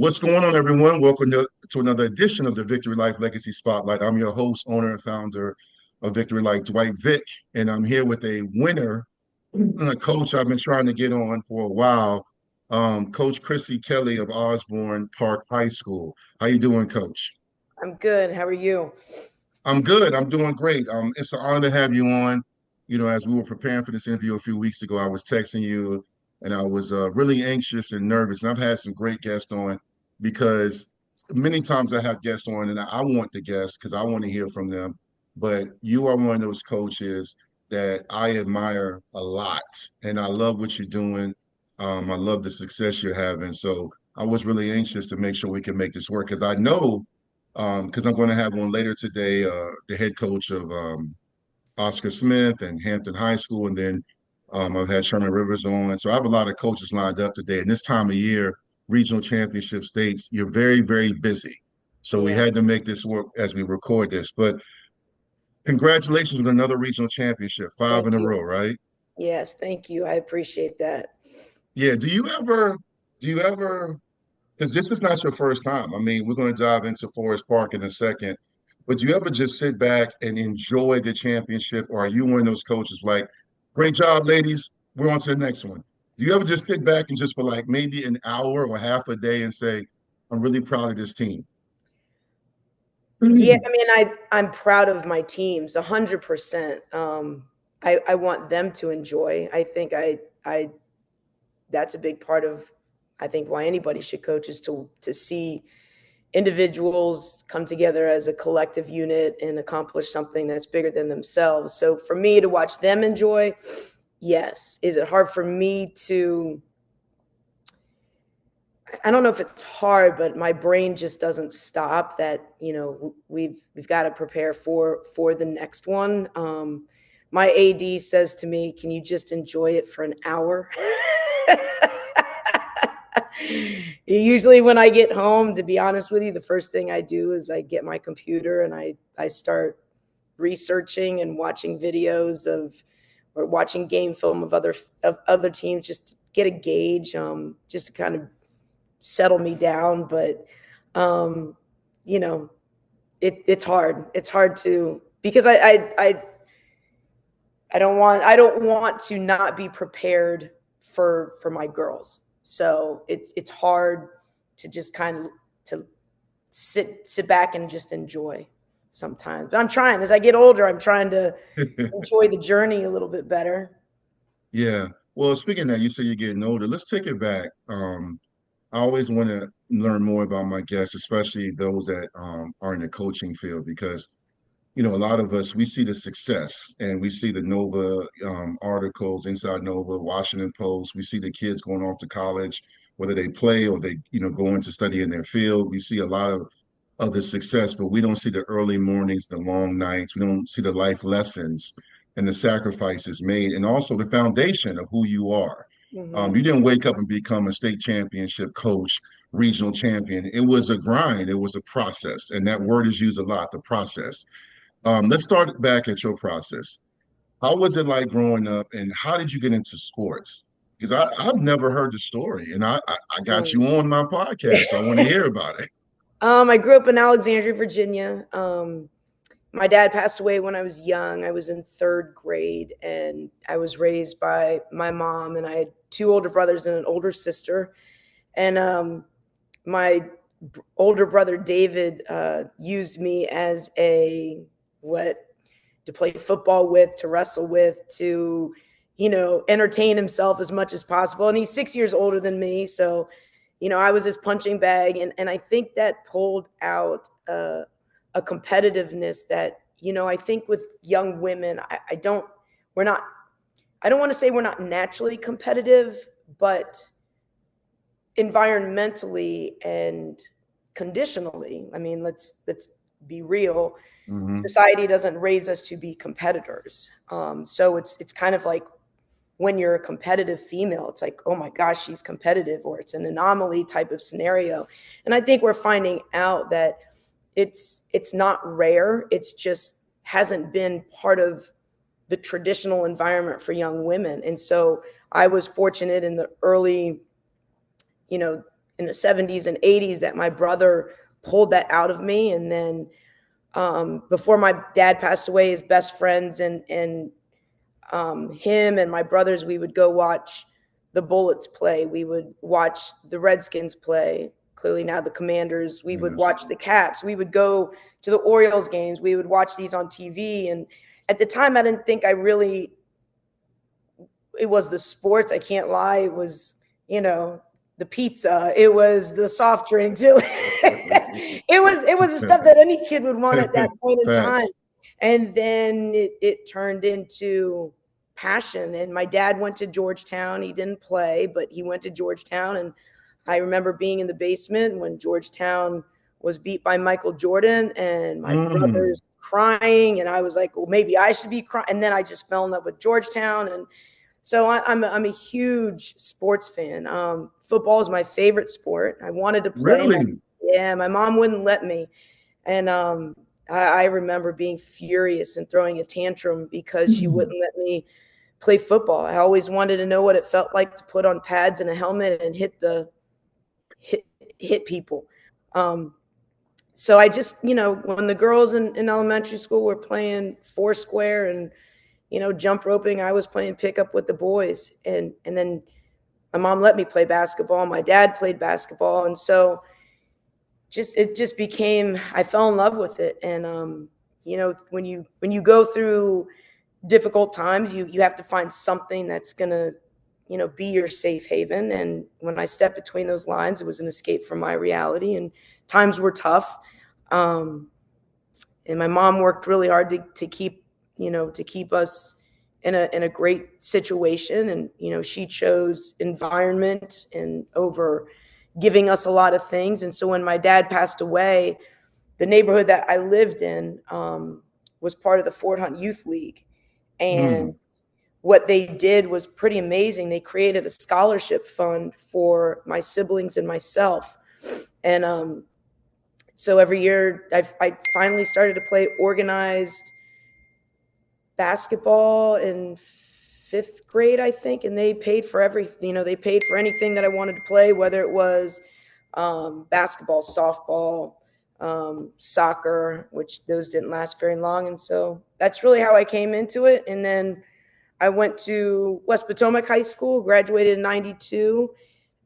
What's going on, everyone? Welcome to another edition of the Victory Life Legacy Spotlight. I'm your host, owner, and founder of Victory Life, Dwight Vick, and I'm here with a winner and a coach I've been trying to get on for a while, Coach Chrissy Kelly of Osbourn Park High School. How you doing, Coach? I'm good. How are you? I'm good. I'm doing great. It's an honor to have you on. As we were preparing for this interview a few weeks ago, I was texting you, and I was really anxious and nervous. And I've had some great guests on because many times I have guests on, and I want the guests because I want to hear from them. But you are one of those coaches that I admire a lot, and I love what you're doing. I love the success you're having. So I was really anxious to make sure we can make this work because I know because I'm going to have one later today, the head coach of Oscar Smith and Hampton High School, and then I've had Sherman Rivers on. So I have a lot of coaches lined up today. And this time of year, regional championship states, you're very, very busy. So we Yeah. had to make this work as we record this. But congratulations on another regional championship, five Thank in a you. row, right? Yes, thank you. I appreciate that. Yeah. Do you ever, because this is not your first time. I mean, we're going to dive into Forest Park in a second, but do you ever just sit back and enjoy the championship, or are you one of those coaches like, great job, ladies, we're on to the next one? Do you ever just sit back and just for like maybe an hour or half a day and say, I'm really proud of this team? Yeah, I mean, I'm proud of my teams, 100%. I want them to enjoy. I think I that's a big part of I think why anybody should coach is to see individuals come together as a collective unit and accomplish something that's bigger than themselves. So for me to watch them enjoy, yes. Is it hard for me to I don't know if it's hard, but my brain just doesn't stop that, we've got to prepare for the next one. My AD says to me, "Can you just enjoy it for an hour?" Usually when I get home, to be honest with you, the first thing I do is I get my computer and I start researching and watching videos of or watching game film of other teams just to get a gauge, just to kind of settle me down. But um, you know, it's hard. It's hard to because I don't want to not be prepared for my girls. So it's hard to just kind of to sit back and just enjoy sometimes. But I'm trying. As I get older, I'm trying to enjoy the journey a little bit better. Yeah. Well, speaking of that, you say you're getting older. Let's take it back. I always want to learn more about my guests, especially those that are in the coaching field, because a lot of us, we see the success and we see the Nova articles, Inside Nova, Washington Post. We see the kids going off to college, whether they play or they, go into study in their field. We see a lot of the success, but we don't see the early mornings, the long nights. We don't see the life lessons and the sacrifices made, and also the foundation of who you are. Hmm. You didn't wake up and become a state championship coach, regional champion. It was a grind. It was a process, and that word is used a lot, the process. Let's start back at your process. How was it like growing up, and how did you get into sports? Because I've never heard the story, and I got you on my podcast, so I want to hear about it. I grew up in Alexandria, Virginia. My dad passed away when I was young. I was in third grade, and I was raised by my mom, and I had two older brothers and an older sister. And my older brother David used me as a what to play football with, to wrestle with, to entertain himself as much as possible. And he's 6 years older than me, so I was his punching bag, and I think that pulled out a competitiveness that I think with young women, we're not. I don't want to say we're not naturally competitive, but environmentally and conditionally, I mean, let's be real. Hmm. Society doesn't raise us to be competitors. So it's kind of like when you're a competitive female, it's like, oh my gosh, she's competitive, or it's an anomaly type of scenario. And I think we're finding out that it's not rare. It's just hasn't been part of the traditional environment for young women. And so I was fortunate in the early, you know, in the 70s and 80s that my brother pulled that out of me. And then before my dad passed away, his best friends and him and my brothers, we would go watch the Bullets play. We would watch the Redskins play. Clearly now the Commanders. We would watch the Caps. We would go to the Orioles games. We would watch these on TV. And at the time, I didn't think it was the sports. I can't lie. It was, the pizza. It was the soft drinks. It was the stuff that any kid would want at that point in time. And then it turned into passion. And my dad went to Georgetown. He didn't play, but he went to Georgetown. And I remember being in the basement when Georgetown was beat by Michael Jordan, and my brothers crying. And I was like, well, maybe I should be crying. And then I just fell in love with Georgetown. And so I'm a huge sports fan. Football is my favorite sport. I wanted to play. Really? My mom wouldn't let me. And I remember being furious and throwing a tantrum because she wouldn't let me play football. I always wanted to know what it felt like to put on pads and a helmet and hit people. So I just, when the girls in elementary school were playing foursquare and, jump roping, I was playing pickup with the boys. And then my mom let me play basketball. My dad played basketball. And so it just became, I fell in love with it. And, when you go through difficult times, you have to find something that's going to, be your safe haven. And when I stepped between those lines, it was an escape from my reality, and times were tough. And my mom worked really hard to keep us in a great situation. And, she chose environment and over giving us a lot of things. And so when my dad passed away, the neighborhood that I lived in was part of the Fort Hunt Youth League. And what they did was pretty amazing. They created a scholarship fund for my siblings and myself. And so every year I finally started to play organized basketball in 5th grade, I think. And they paid for everything. They paid for anything that I wanted to play, whether it was basketball, softball, soccer, which those didn't last very long. And so that's really how I came into it. And then I went to West Potomac High School, graduated in 92.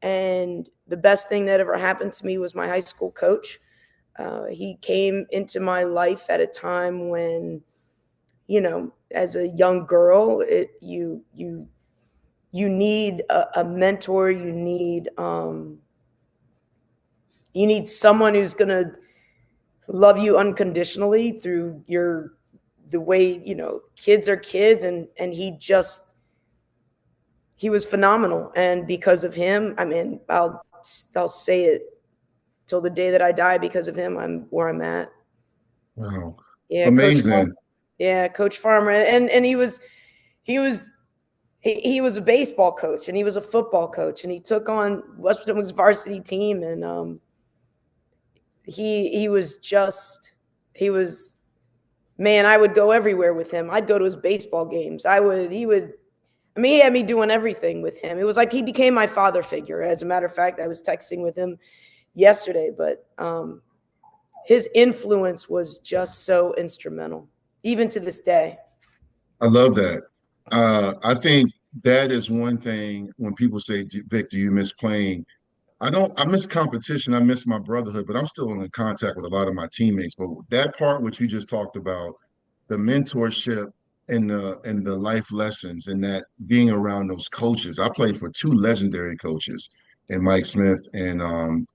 And the best thing that ever happened to me was my high school coach. He came into my life at a time when, as a young girl, you need a mentor. You need someone who's going to love you unconditionally through the way, kids are kids. And he was phenomenal. And because of him, I mean, I'll say it till the day that I die, because of him, I'm where I'm at. Wow. Yeah. Amazing. Coach Farmer. And he was a baseball coach, and he was a football coach, and he took on West Potomac's varsity team. And he was, man, I would go everywhere with him. I'd go to his baseball games. He had me doing everything with him. It was like he became my father figure. As a matter of fact, I was texting with him yesterday, but his influence was just so instrumental, even to this day. I love that. I think that is one thing when people say, Vic, do you miss playing? I miss competition. I miss my brotherhood, but I'm still in contact with a lot of my teammates. But that part, which you just talked about, the mentorship and the life lessons, and that being around those coaches. I played for two legendary coaches, and Mike Smith and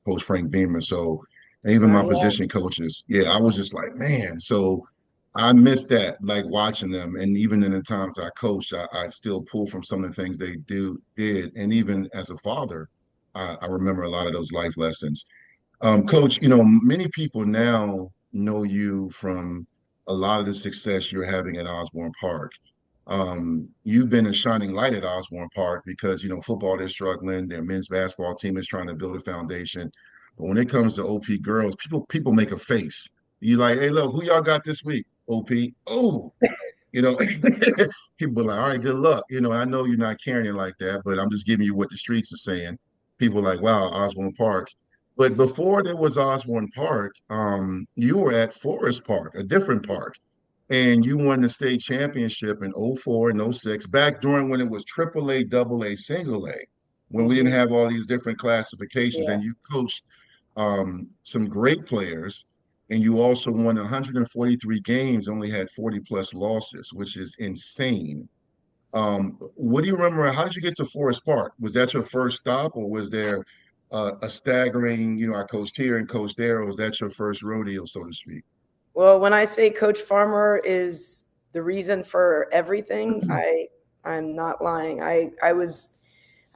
Coach Frank Beamer. So, and even my position coaches. Yeah, I was just like, man. So I miss that, like watching them. And even in the times I coached, I still pull from some of the things they did. And even as a father, I remember a lot of those life lessons. Coach, many people now know you from a lot of the success you're having at Osbourn Park. You've been a shining light at Osbourn Park because, football, they're struggling. Their men's basketball team is trying to build a foundation. But when it comes to OP girls, people make a face. You like, hey, look, who y'all got this week? OP. Oh, you know, people are like, all right, good luck. I know you're not carrying it like that, but I'm just giving you what the streets are saying. people like, wow, Osbourn Park. But before there was Osbourn Park, you were at Forest Park, a different park, and you won the state championship in '04 and '06, back during when it was AAA, AA, single A, when we didn't Hmm. have all these different classifications. Yeah. And you coached some great players, and you also won 143 games, only had 40 plus losses, which is insane. What do you remember? How did you get to Forest Park? Was that your first stop, or was there a staggering, I coached here and coached there, or was that your first rodeo, so to speak? Well, when I say Coach Farmer is the reason for everything, I'm not lying.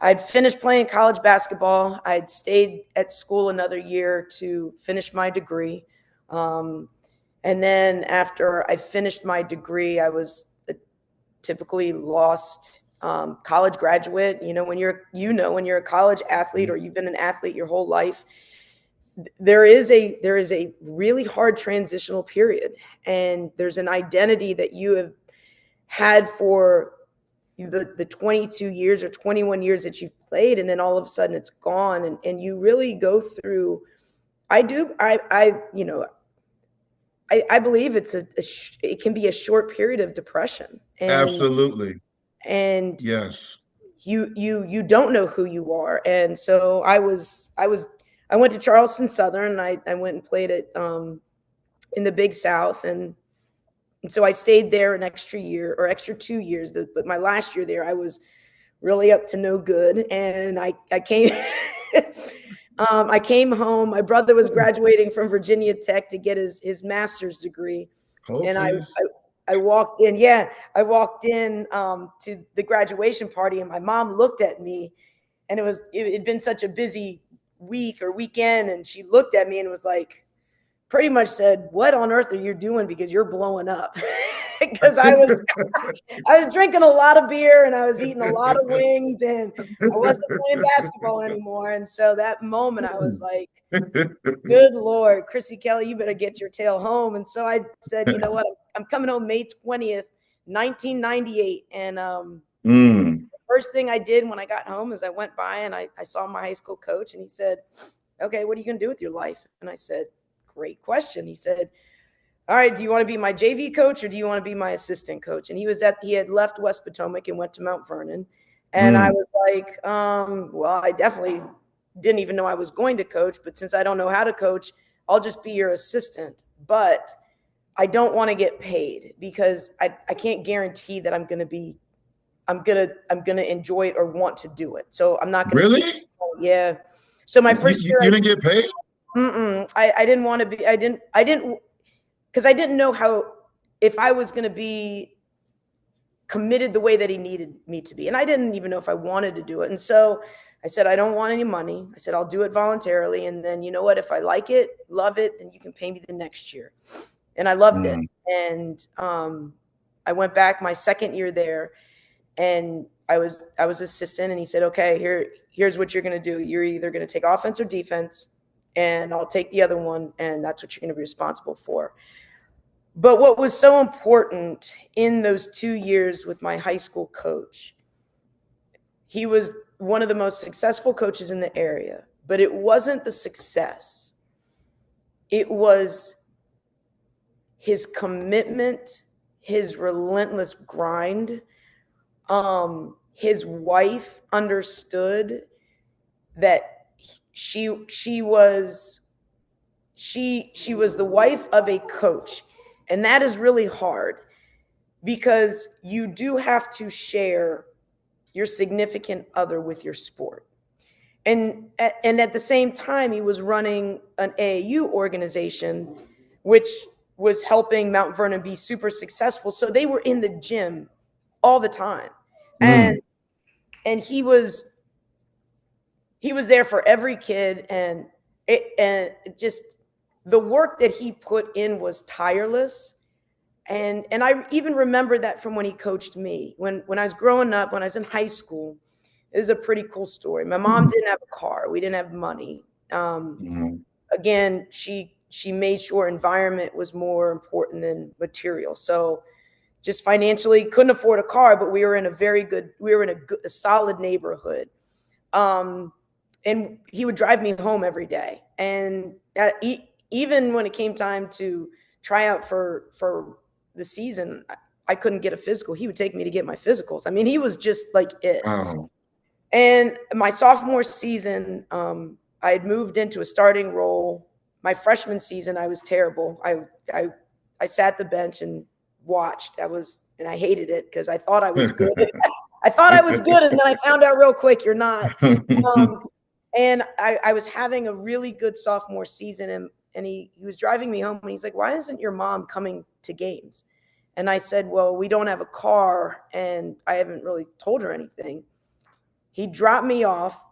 I'd finished playing college basketball. I'd stayed at school another year to finish my degree. Um, and then after I finished my degree, I was a typically lost college graduate. When you're a college athlete or you've been an athlete your whole life, there is a really hard transitional period, and there's an identity that you have had for the 22 years or 21 years that you've played, and then all of a sudden it's gone, and you really go through. I believe it can be a short period of depression, Absolutely. and Yes. you don't know who you are. And so I went to Charleston Southern, and I went and played it in the Big South, and so I stayed there an extra year or extra 2 years. But my last year there, I was really up to no good, and I came. I came home. My brother was graduating from Virginia Tech to get his master's degree, Hold, and please. I walked in. Yeah, I walked in to the graduation party, and my mom looked at me, and it'd been such a busy week or weekend, and she looked at me and was like, pretty much said, "What on earth are you doing? Because you're blowing up." Because I was drinking a lot of beer and I was eating a lot of wings, and I wasn't playing basketball anymore. And so that moment I was like, good Lord, Chrissy Kelly, you better get your tail home. And so I said, you know what? I'm coming home May 20th, 1998. And Mm, the first thing I did when I got home is I went by and I saw my high school coach, and he said, okay, what are you going to do with your life? And I said, great question. He said, all right, do you want to be my JV coach or do you want to be my assistant coach? And he had left West Potomac and went to Mount Vernon. And I mm. was like, well, I definitely didn't even know I was going to coach, but since I don't know how to coach, I'll just be your assistant. But I don't want to get paid because I can't guarantee that I'm gonna enjoy it or want to do it. So I'm not gonna take Really? yeah. So my You, first you, year you didn't get paid? I didn't want to be I didn't because I didn't know how if I was going to be committed the way that he needed me to be. And I didn't even know if I wanted to do it. And so I said, I don't want any money. I said, I'll do it voluntarily. And then, you know what, if I like it, love it, then you can pay me the next year. And I loved it. Mm. And I went back my second year there, and I was assistant, and he said, okay, here's what you're going to do. You're either going to take offense or defense, and I'll take the other one. And that's what you're going to be responsible for. But what was so important in those 2 years with my high school coach, he was one of the most successful coaches in the area, but it wasn't the success. It was his commitment, his relentless grind. His wife understood that she was the wife of a coach. And that is really hard because you do have to share your significant other with your sport. And at the same time, he was running an AAU organization, which was helping Mount Vernon be super successful. So they were in the gym all the time. And Mm. he was there for every kid, and it just the work that he put in was tireless. And I even remember that from when he coached me when I was growing up, when I was in high school. It is a pretty cool story. My mom didn't have a car. We didn't have money. Mm. Again, she made sure environment was more important than material. So just financially couldn't afford a car, but we were in a solid neighborhood. Um, and he would drive me home every day. And even when it came time to try out for the season, I couldn't get a physical. He would take me to get my physicals. I mean, he was just like it. Wow. And my sophomore season, I had moved into a starting role. My freshman season, I was terrible. I sat the bench and watched. And I hated it because I thought I was good. I thought I was good, and then I found out real quick you're not. And I was having a really good sophomore season, and he was driving me home, and he's like, "Why isn't your mom coming to games?" And I said, "Well, we don't have a car, and I haven't really told her anything." He dropped me off,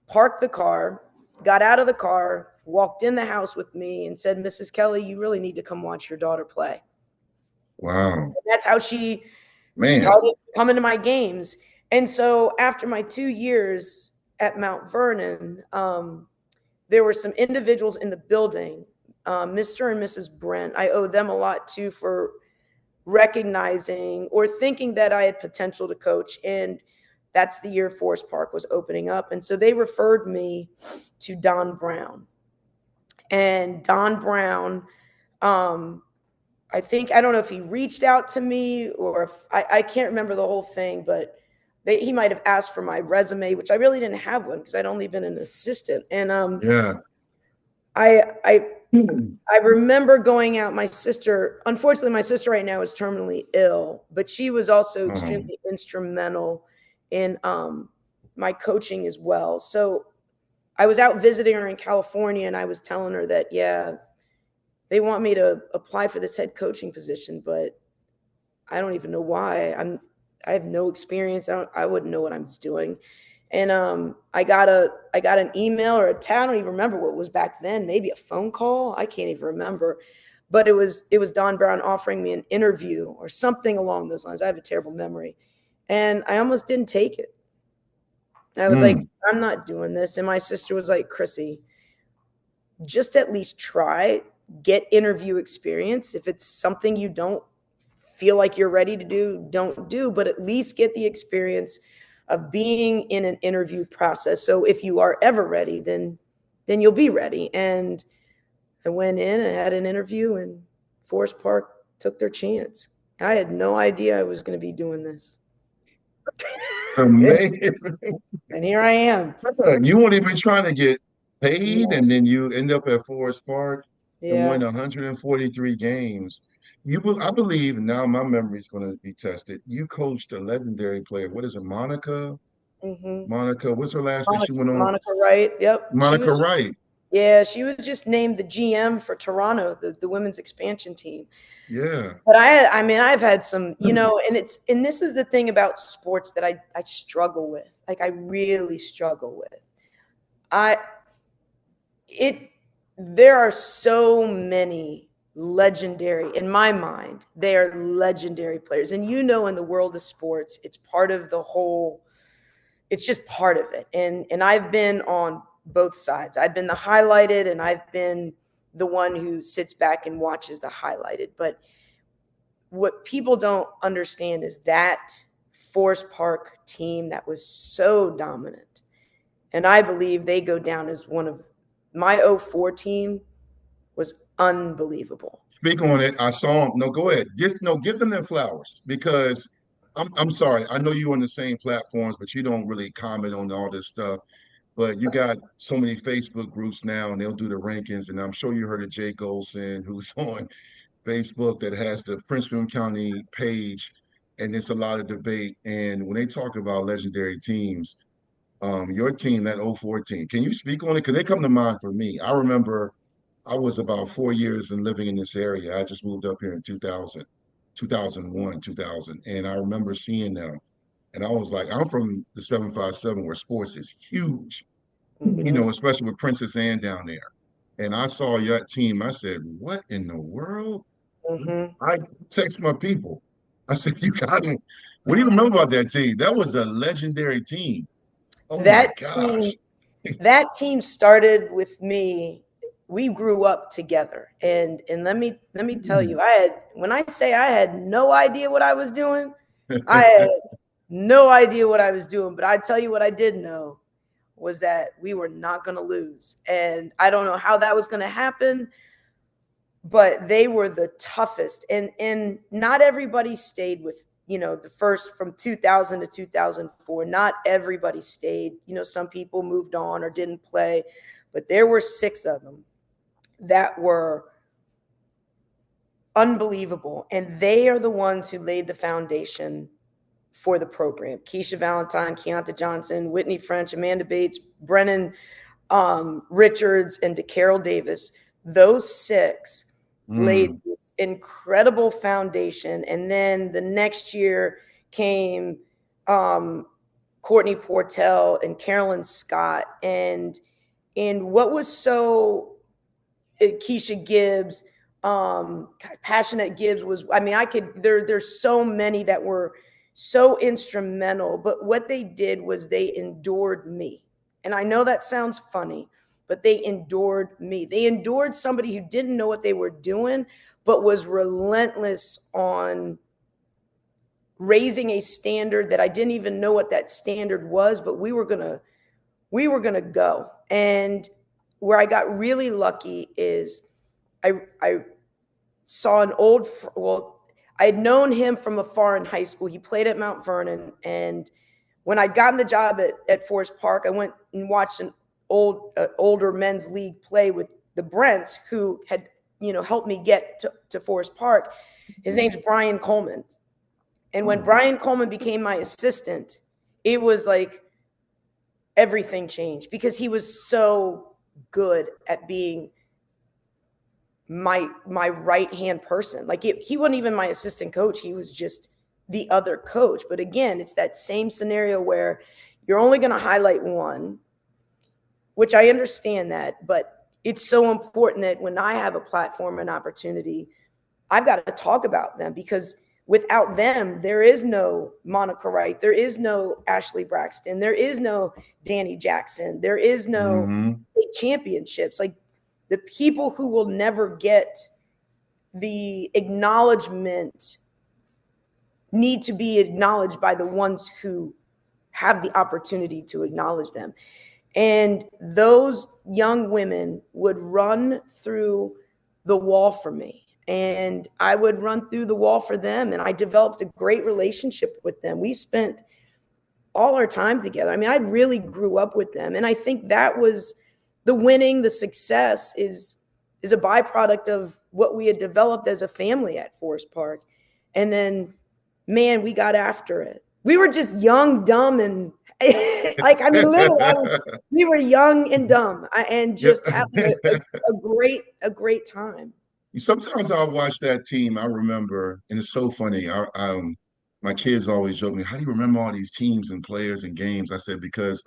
parked the car, got out of the car, walked in the house with me and said, "Mrs. Kelly, you really need to come watch your daughter play." Wow. And that's how she Man. started coming to my games. And so after my 2 years at Mount Vernon, there were some individuals in the building, Mr. and Mrs. Brent. I owe them a lot too for recognizing or thinking that I had potential to coach. And that's the year Forest Park was opening up. And so they referred me to Don Brown. And Don Brown, I don't know if he reached out to me or if I can't remember the whole thing, but he might have asked for my resume, which I really didn't have one because I'd only been an assistant. And Yeah. I remember going out. My sister, unfortunately, my sister right now is terminally ill, but she was also extremely instrumental in my coaching as well. So I was out visiting her in California, and I was telling her that, yeah, they want me to apply for this head coaching position, but I don't even know why. I have no experience. I wouldn't know what I'm doing. And I got an email or a text. I don't even remember what it was back then. Maybe a phone call. I can't even remember. But it was Don Brown offering me an interview or something along those lines. I have a terrible memory, and I almost didn't take it. I was like, I'm not doing this. And my sister was like, Chrissy, just at least try, get interview experience. If it's something you don't feel like you're ready to do, don't do, but at least get the experience of being in an interview process. So if you are ever ready, then you'll be ready. And I went in and had an interview, and Forest Park took their chance. I had no idea I was going to be doing this. It's amazing. And here I am. You weren't even trying to get paid, Yeah. and then you end up at Forest Park and Yeah. win 143 games. I believe now my memory is going to be tested. You coached a legendary player. What is it, Monica? Mm-hmm. Monica, what's her last name? She went on Monica Wright. Yep. Monica Wright. She was just named the GM for Toronto, the women's expansion team. Yeah. But I've had some, and this is the thing about sports that I struggle with. Like I really struggle with. There are so many legendary, in my mind, they are legendary players. And in the world of sports, it's part of the whole, it's just part of it. And I've been on both sides. I've been the highlighted, and I've been the one who sits back and watches the highlighted. But what people don't understand is that Forest Park team that was so dominant. And I believe they go down as one of my 04 team was unbelievable. Speak on it. I saw him. No, go ahead. Give them their flowers because I'm sorry. I know you're on the same platforms, but you don't really comment on all this stuff. But you got so many Facebook groups now, and they'll do the rankings. And I'm sure you heard of Jay Golson, who's on Facebook that has the Prince William County page, and it's a lot of debate. And when they talk about legendary teams, your team, that 04 team, can you speak on it? Because they come to mind for me. I remember I was about 4 years and living in this area. I just moved up here in 2000, 2001, 2000. And I remember seeing them. And I was like, I'm from the 757 where sports is huge, especially with Princess Anne down there. And I saw your team. I said, what in the world? Mm-hmm. I text my people. I said, you got it. What do you remember about that team? That was a legendary team. Oh my gosh. That team started with me. We grew up together. And let me tell you, when I say I had no idea what I was doing, I had no idea what I was doing. But I tell you what I did know. was that we were not going to lose. And I don't know how that was going to happen, but they were the toughest. And not everybody stayed with, the first from 2000 to 2004. Not everybody stayed. Some people moved on or didn't play, but there were 6 of them that were unbelievable. And they are the ones who laid the foundation for the program. Keisha Valentine, Keonta Johnson, Whitney French, Amanda Bates, Brennan Richards, and DeCarol Davis. Those 6 laid this incredible foundation. And then the next year came Courtney Portell and Carolyn Scott. And what was so Keisha Gibbs, Passionate Gibbs was, there's so many that were so instrumental, but what they did was they endured me. And I know that sounds funny, but they endured me. They endured somebody who didn't know what they were doing, but was relentless on raising a standard that I didn't even know what that standard was, but we were gonna go. And where I got really lucky is I saw I had known him from afar in high school. He played at Mount Vernon. And when I'd gotten the job at Forest Park, I went and watched an older men's league play with the Brents, who had, helped me get to Forest Park. His name's Brian Coleman. And when Brian Coleman became my assistant, it was like everything changed, because he was so good at being my right-hand person. Like he wasn't even my assistant coach. He was just the other coach. But again, it's that same scenario where you're only going to highlight one, which I understand that, but it's so important that when I have a platform and opportunity, I've got to talk about them, because without them, there is no Monica Wright. There is no Ashley Braxton. There is no Danny Jackson. There is no state championships. Like, the people who will never get the acknowledgement need to be acknowledged by the ones who have the opportunity to acknowledge them. And those young women would run through the wall for me, and I would run through the wall for them. And I developed a great relationship with them. We spent all our time together. I mean, I really grew up with them. And I think that was the winning, the success is a byproduct of what we had developed as a family at Forest Park. And then, man, we got after it. We were just young, dumb, and literally, we were young and dumb, and just having a great time. Sometimes I'll watch that team. I remember, and it's so funny. My kids always joke me, "How do you remember all these teams and players and games?" I said, because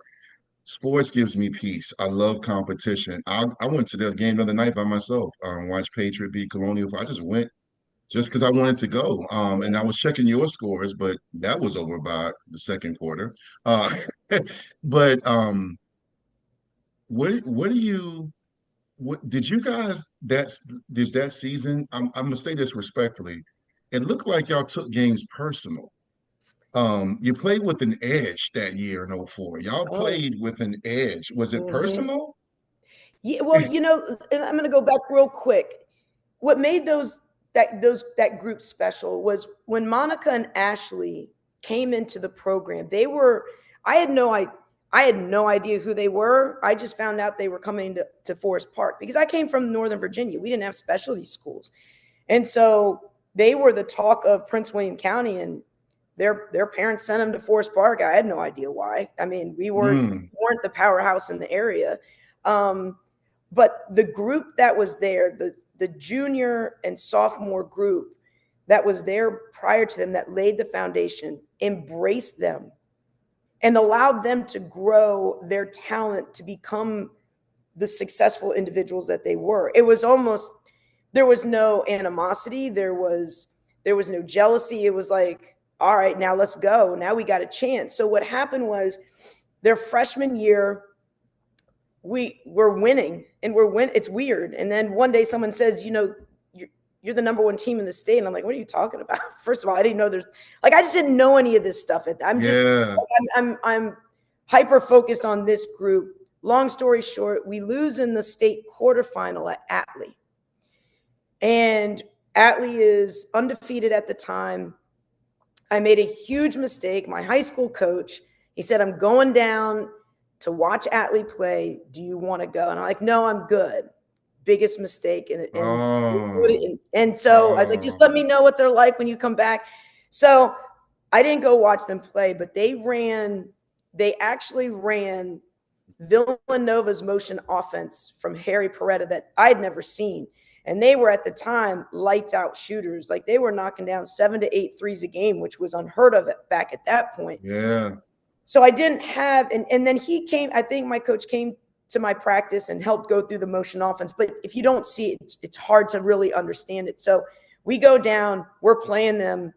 sports gives me peace. I love competition. I went to the game the other night by myself. Watched Patriot beat Colonial. I just went just because I wanted to go. And I was checking your scores, but that was over by the second quarter. But what did you guys did that season? I'm gonna say this respectfully. It looked like y'all took games personal. You played with an edge that year in '04. Y'all played with an edge. Was it personal? Yeah, well, and I'm going to go back real quick. What made that group special was when Monica and Ashley came into the program. I had no idea who they were. I just found out they were coming to Forest Park, because I came from Northern Virginia. We didn't have specialty schools. And so they were the talk of Prince William County, and their parents sent them to Forest Park. I had no idea why. I mean, we weren't the powerhouse in the area. But the group that was there, the junior and sophomore group that was there prior to them, that laid the foundation, embraced them and allowed them to grow their talent to become the successful individuals that they were. It was almost, there was no animosity. There was no jealousy. It was like, all right, now let's go. Now we got a chance. So what happened was, their freshman year, we were winning, and it's weird. And then one day someone says, you're the number 1 team in the state. And I'm like, what are you talking about? First of all, I didn't know I just didn't know any of this stuff. I'm hyper focused on this group. Long story short, we lose in the state quarterfinal at Atlee. And Atlee is undefeated at the time. I made a huge mistake. My high school coach, he said, I'm going down to watch Atlee play. Do you want to go? And I'm like, no, I'm good. Biggest mistake. And so I was like, just let me know what they're like when you come back. So I didn't go watch them play, but they actually ran Villanova's motion offense from Harry Peretta that I'd never seen. And they were at the time lights out shooters. Like they were knocking down 7 to 8 threes a game, which was unheard of back at that point. Yeah. So I didn't have, and then he came, I think my coach came to my practice and helped go through the motion offense. But if you don't see it, it's hard to really understand it. So we go down, we're playing them,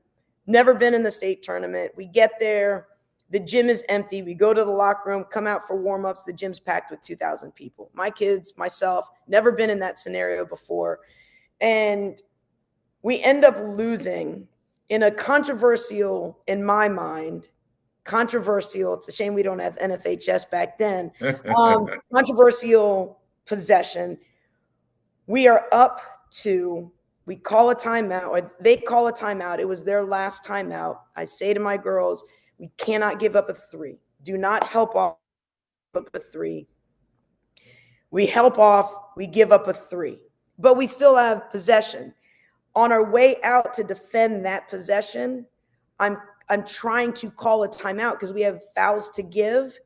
never been in the state tournament. We get there, the gym is empty. We go to the locker room, come out for warm-ups. The gym's packed with 2,000 people. My kids, myself, never been in that scenario before. And we end up losing in a controversial, in my mind, controversial. It's a shame we don't have NFHS back then. Controversial possession. We are up to, we call a timeout, or they call a timeout. It was their last timeout. I say to my girls, we cannot give up a three. Do not help off a three. We help off, we give up a three. But we still have possession. On our way out to defend that possession, I'm trying to call a timeout because we have fouls to give,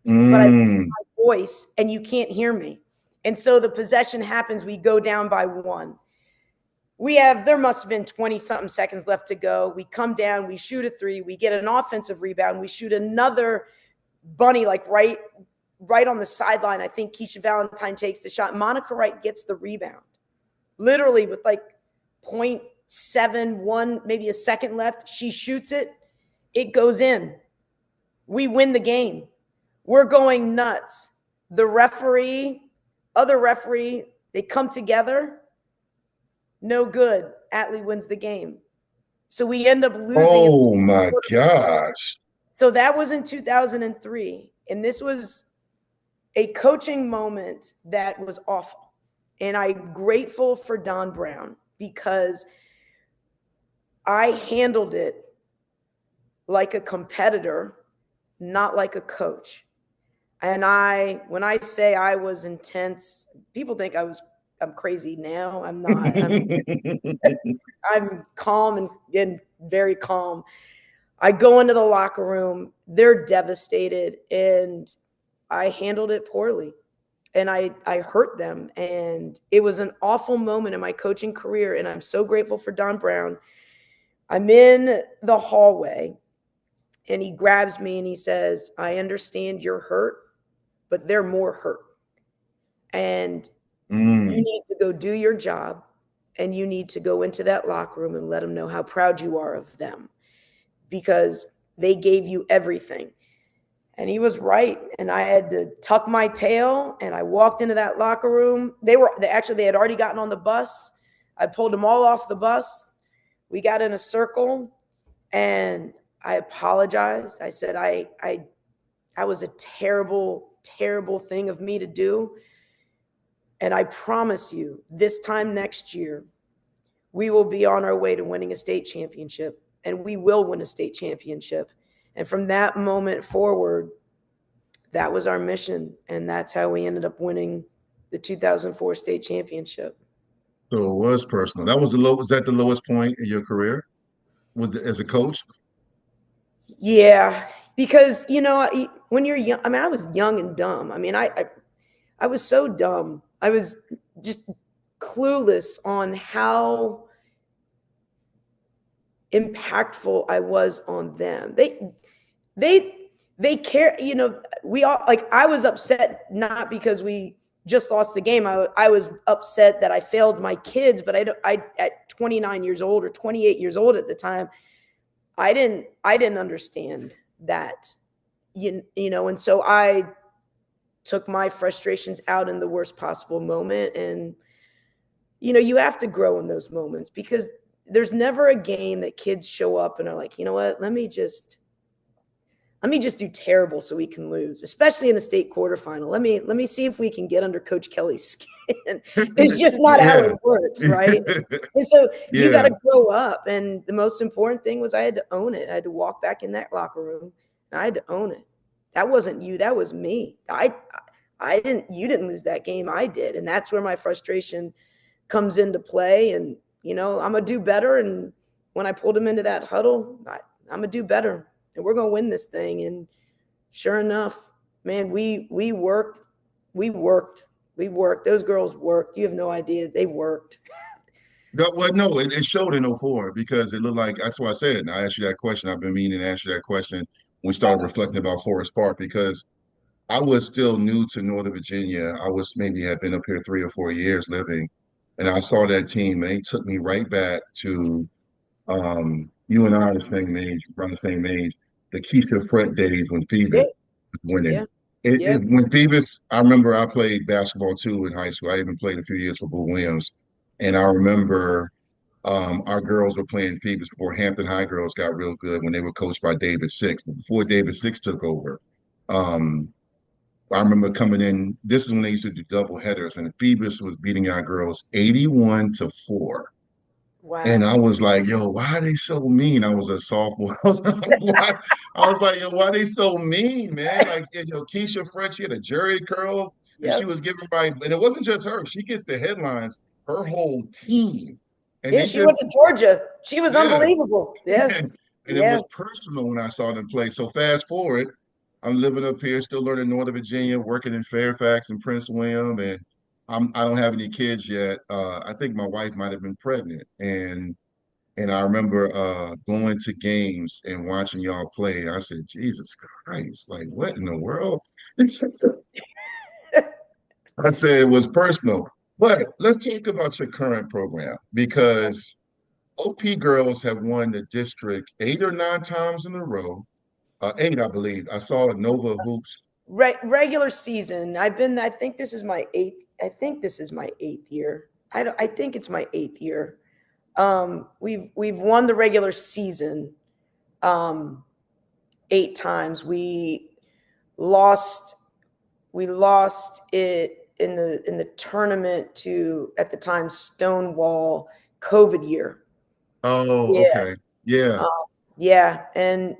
but I lose my voice and you can't hear me. And so the possession happens, we go down by 1. There must have been 20-something seconds left to go. We come down, we shoot a three, we get an offensive rebound, we shoot another bunny, like right on the sideline. I think Keisha Valentine takes the shot. Monica Wright gets the rebound. Literally with like 0.71, maybe a second left. She shoots it. It goes in. We win the game. We're going nuts. The referee, other referee, they come together. No good. Atlee wins the game. So we end up losing. Oh my gosh. So that was in 2003. And this was a coaching moment that was awful. And I'm grateful for Don Brown because I handled it like a competitor, not like a coach. And when I say I was intense, people think I'm crazy now. I'm not. I'm calm and very calm. I go into the locker room. They're devastated, and I handled it poorly. And I hurt them. And it was an awful moment in my coaching career. And I'm so grateful for Don Brown. I'm in the hallway, and he grabs me and he says, I understand you're hurt, but they're more hurt. And you need to go do your job, and you need to go into that locker room and let them know how proud you are of them because they gave you everything. And he was right. And I had to tuck my tail, and I walked into that locker room. They had already gotten on the bus. I pulled them all off the bus. We got in a circle, and I apologized. I said, that was a terrible, terrible thing of me to do. And I promise you, this time next year, we will be on our way to winning a state championship, and we will win a state championship. And from that moment forward, that was our mission. And that's how we ended up winning the 2004 state championship. So it was personal. Was that the lowest point in your career as a coach? Yeah, because, when you're young, I was young and dumb. I was so dumb. I was just clueless on how impactful I was on them. They care, we all, like, I was upset not because we just lost the game. I was upset that I failed my kids, but I at 29 years old or 28 years old at the time, I didn't understand that, and so I took my frustrations out in the worst possible moment. And, you have to grow in those moments because there's never a game that kids show up and are like, you know what, let me just let me just do terrible so we can lose, especially in a state quarterfinal. Let me see if we can get under Coach Kelly's skin. It's just not how Yeah. it works, right? And so you got Yeah. to grow up. And the most important thing was I had to own it. I had to walk back in that locker room and I had to own it. That wasn't you. That was me. You didn't lose that game. I did. And that's where my frustration comes into play. And, I'm going to do better. And when I pulled him into that huddle, I'm going to do better. And we're going to win this thing. And sure enough, man, we worked. Those girls worked. You have no idea. They worked. No, it showed in '04 because it looked like that's why I said. And I asked you that question. I've been meaning to ask you that question when we started reflecting about Forest Park because I was still new to Northern Virginia. I was maybe had been up here 3 or 4 years living, and I saw that team, and they took me right back to you and I are the same age, around the same age, the Keisha Fret days when Phoebus Yeah, was winning. yeah, yeah. When Phoebus, I remember I played basketball too in high school. I even played a few years for Boo Williams, and I remember our girls were playing Phoebus before Hampton High girls got real good when they were coached by David Six. But before David Six took over, um, I remember coming in. This is when they used to do double headers, and Phoebus was beating our girls 81-4. And Wow. I was like, yo, why are they so mean? I was a sophomore. I was like, yo, why are they so mean, man? Like, Keisha Fred, she had a jerry curl and she Yep. was giving right. And it wasn't just her. She gets the headlines, her whole team. And Yeah, they she went just, to Georgia. She was yeah. unbelievable. Yeah. And it Yeah. was personal when I saw them play. So fast forward, I'm living up here, still learning Northern Virginia, working in Fairfax and Prince William, and I don't have any kids yet. I think my wife might have been pregnant, and I remember going to games and watching y'all play. I said, Jesus Christ, like what in the world? I said it was personal. But let's talk about your current program because OP girls have won the district 8 or 9 times in a row. Eight, I believe. I saw Nova Hoops. Regular season. I think this is my eighth. I think this is my eighth year. I think it's my eighth year. We've won the regular season 8 times. Lost we lost it in the tournament to, at the time, Stonewall, COVID year. Oh, Yeah. okay. Yeah. Um, yeah, and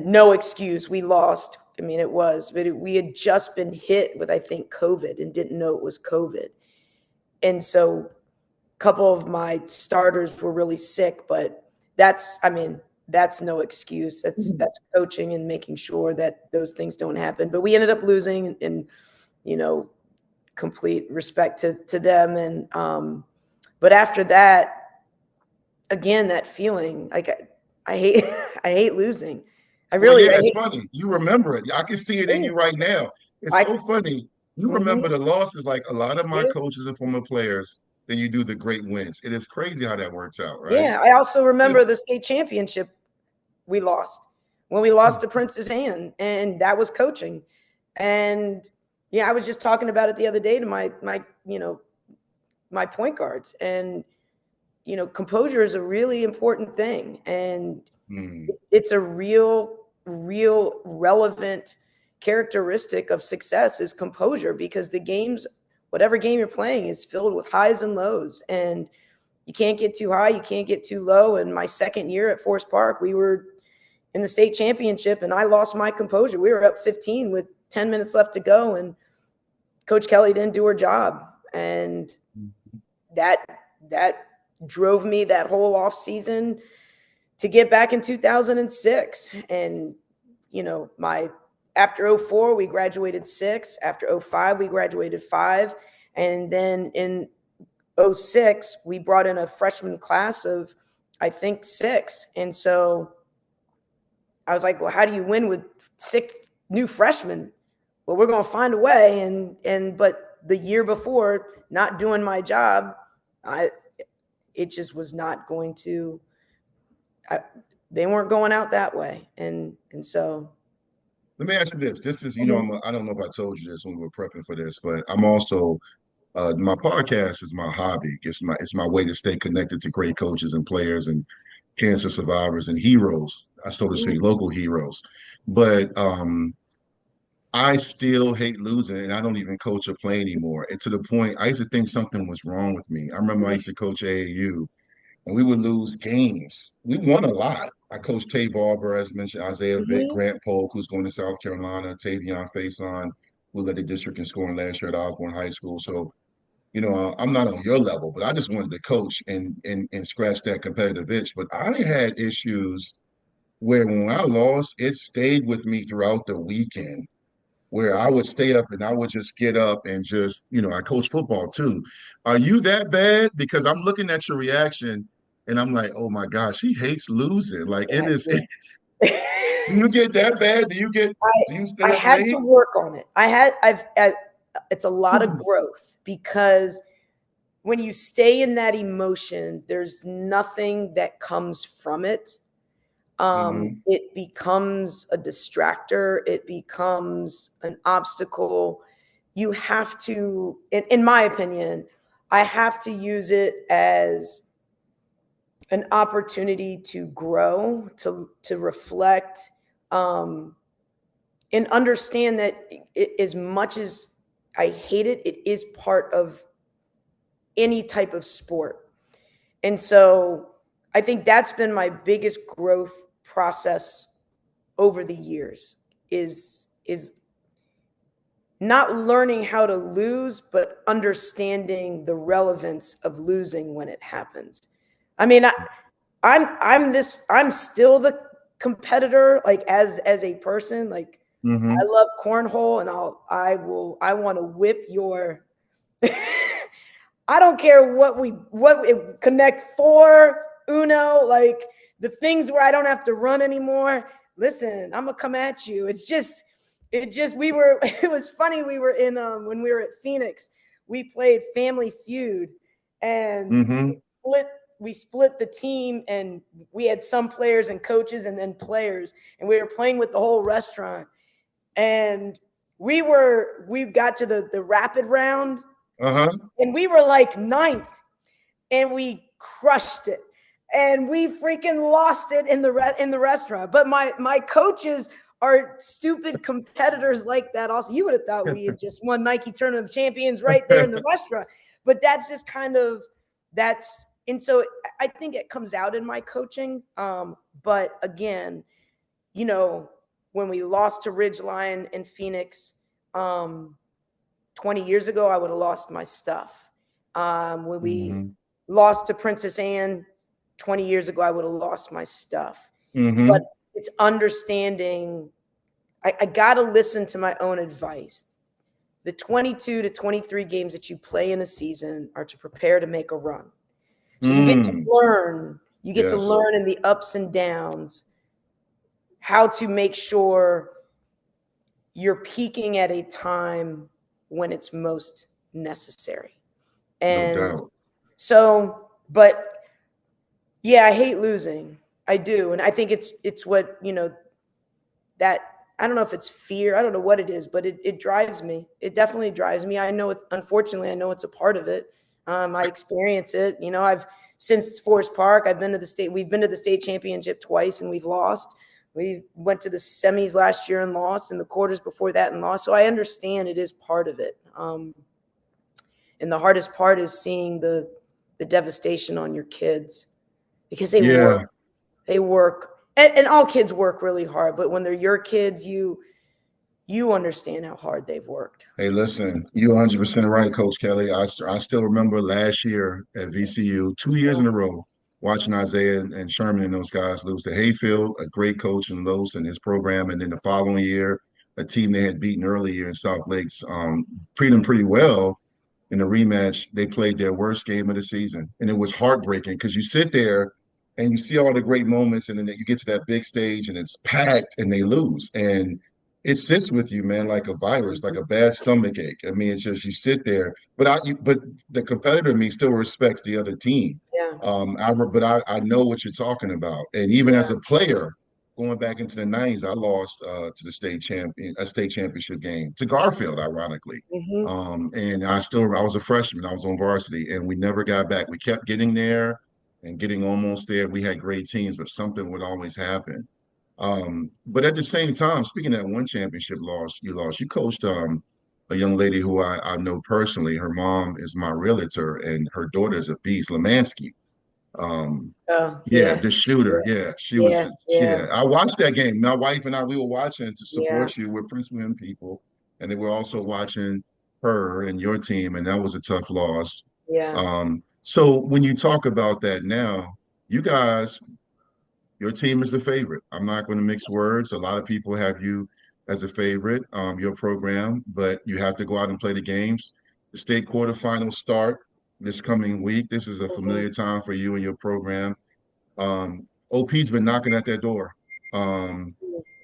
no excuse. We lost. I mean, it was, but we had just been hit with, I think, COVID and didn't know it was COVID. And so a couple of my starters were really sick, but I mean, that's no excuse. That's coaching and making sure that those things don't happen. But we ended up losing, and complete respect to them. And but after that, again, that feeling, like I hate I hate losing. I Well, really yeah, I it's hate. funny. You remember it. I can see it in Yeah, you right now. It's I so funny. You mhm, remember the losses like a lot of my yeah. coaches and former players than you do the great wins. It is crazy how that works out, right? Yeah, I also Yeah. remember the state championship we lost, when we lost to Prince's Hand, and that was coaching. And yeah, I was just talking about it the other day to my point guards, and composure is a really important thing, and Mm. it's a real relevant characteristic of success is composure, because whatever game you're playing is filled with highs and lows, and you can't get too high, you can't get too low. And my second year at Forest Park, we were in the state championship, and I lost my composure. We were up 15 with 10 minutes left to go, and Coach Kelly didn't do her job, and that that drove me that whole off season to get back in 2006. And my after '04 we graduated 6, after '05 we graduated 5, and then in '06 we brought in a freshman class of, I think, 6. And so I was like, well, how do you win with 6 new freshmen? Well, we're going to find a way. But the year before, not doing my job, it just was not going to. They weren't going out that way, and so. Let me ask you this. This is, Mhm. I don't know if I told you this when we were prepping for this, but I'm also my podcast is my hobby. It's my way to stay connected to great coaches and players. And cancer survivors and heroes, so to speak, Mhm. local heroes. But I still hate losing, and I don't even coach or play anymore. And to the point, I used to think something was wrong with me. I remember I used to coach AAU, and we would lose games. We won a lot. I coached Tay Barber, as mentioned, Isaiah Vick, Mhm. Grant Polk, who's going to South Carolina, Tavion Faison, who led the district in scoring last year at Osbourn High School. So, I'm not on your level, but I just wanted to coach and scratch that competitive itch. But I had issues where when I lost, it stayed with me throughout the weekend where I would stay up and I would just get up and just, I coach football too. Are you that bad? Because I'm looking at your reaction and I'm like, oh my gosh, he hates losing. Like it Yeah, is, yeah. do you get that bad? I Do you stay I up had to late? work on it. It's a lot of growth because when you stay in that emotion, there's nothing that comes from it. Mm-hmm. It becomes a distractor. It becomes an obstacle. You have to, in my opinion, I have to use it as an opportunity to grow, to reflect, um, and understand that as much as I hate it, it is part of any type of sport. And so I think that's been my biggest growth process over the years is not learning how to lose, but understanding the relevance of losing when it happens. I mean, I'm still the competitor, like as a person. Like I Mm-hmm. love cornhole, and I want to whip your. I don't care what it, Connect Four, Uno, like the things where I don't have to run anymore. Listen, I'm gonna come at you. It just we were. It was funny. We were in when we were at Phoenix. We played Family Feud, and Mm-hmm. split we split the team, and we had some players and coaches and then players, and we were playing with the whole restaurant, and we got to the rapid round, Uh-huh. and we were like ninth, and we crushed it, and we freaking lost it in the restaurant. But my coaches are stupid competitors like that. Also, you would have thought we had just won Nike Tournament of Champions right there in the restaurant. But that's just kind of that's and so I think it comes out in my coaching. But again, you know, when we lost to Ridgeline and Phoenix, um, 20 years ago, I would have lost my stuff. When we Mm-hmm. lost to Princess Anne 20 years ago, I would have lost my stuff. But Mm-hmm. it's understanding, I got to listen to my own advice. The 22 to 23 games that you play in a season are to prepare to make a run. So Mm. you get to Yes. learn in the ups and downs how to make sure you're peaking at a time when it's most necessary. No And doubt. so, but yeah, I hate losing. I do. And I think it's what, that I don't know if it's fear. I don't know what it is, but it drives me. It definitely drives me. I know it, unfortunately, I know it's a part of it. I experience it. I've since Forest Park, we've been to the state championship twice and we've lost. We went to the semis last year and lost, and the quarters before that and lost. So I understand it is part of it. And the hardest part is seeing the devastation on your kids because Yeah. they work, and all kids work really hard. But when they're your kids, you understand how hard they've worked. Hey, listen, you're 100% right, Coach Kelly. I still remember last year at VCU, 2 years in a row, watching Isaiah and Sherman and those guys lose to Hayfield, a great coach in Los and his program. And then the following year, a team they had beaten earlier in South Lakes, treated them pretty well in a rematch. They played their worst game of the season. And it was heartbreaking because you sit there and you see all the great moments, and then you get to that big stage and it's packed and they lose. And it sits with you, man, like a virus, like a bad stomach ache. I mean, it's just you sit there. But the competitor in me still respects the other team. Yeah, I know what you're talking about. And even as yeah. a player, going back into the '90s, I lost to the state championship game to Garfield, ironically. Hmm. And I was a freshman. I was on varsity, and we never got back. We kept getting there, and getting almost there. We had great teams, but something would always happen. But at the same time, speaking of that one championship loss, you coached a young lady who I know personally. Her mom is my realtor, and her daughter is a beast, Lemansky. Um, Oh, yeah, yeah. the shooter. Yeah, she was. Yeah. Yeah. Yeah, I watched that game. My wife and I, we were watching to Yeah. support you. We're Prince William people, and they were also watching her and your team, and that was a tough loss. Yeah. So when you talk about that now, you guys, your team is the favorite. I'm not going to mix words. A lot of people have you as a favorite, your program, but you have to go out and play the games. The state quarterfinals start this coming week. This is a Mhm. familiar time for you and your program. OP's been knocking at their door, um,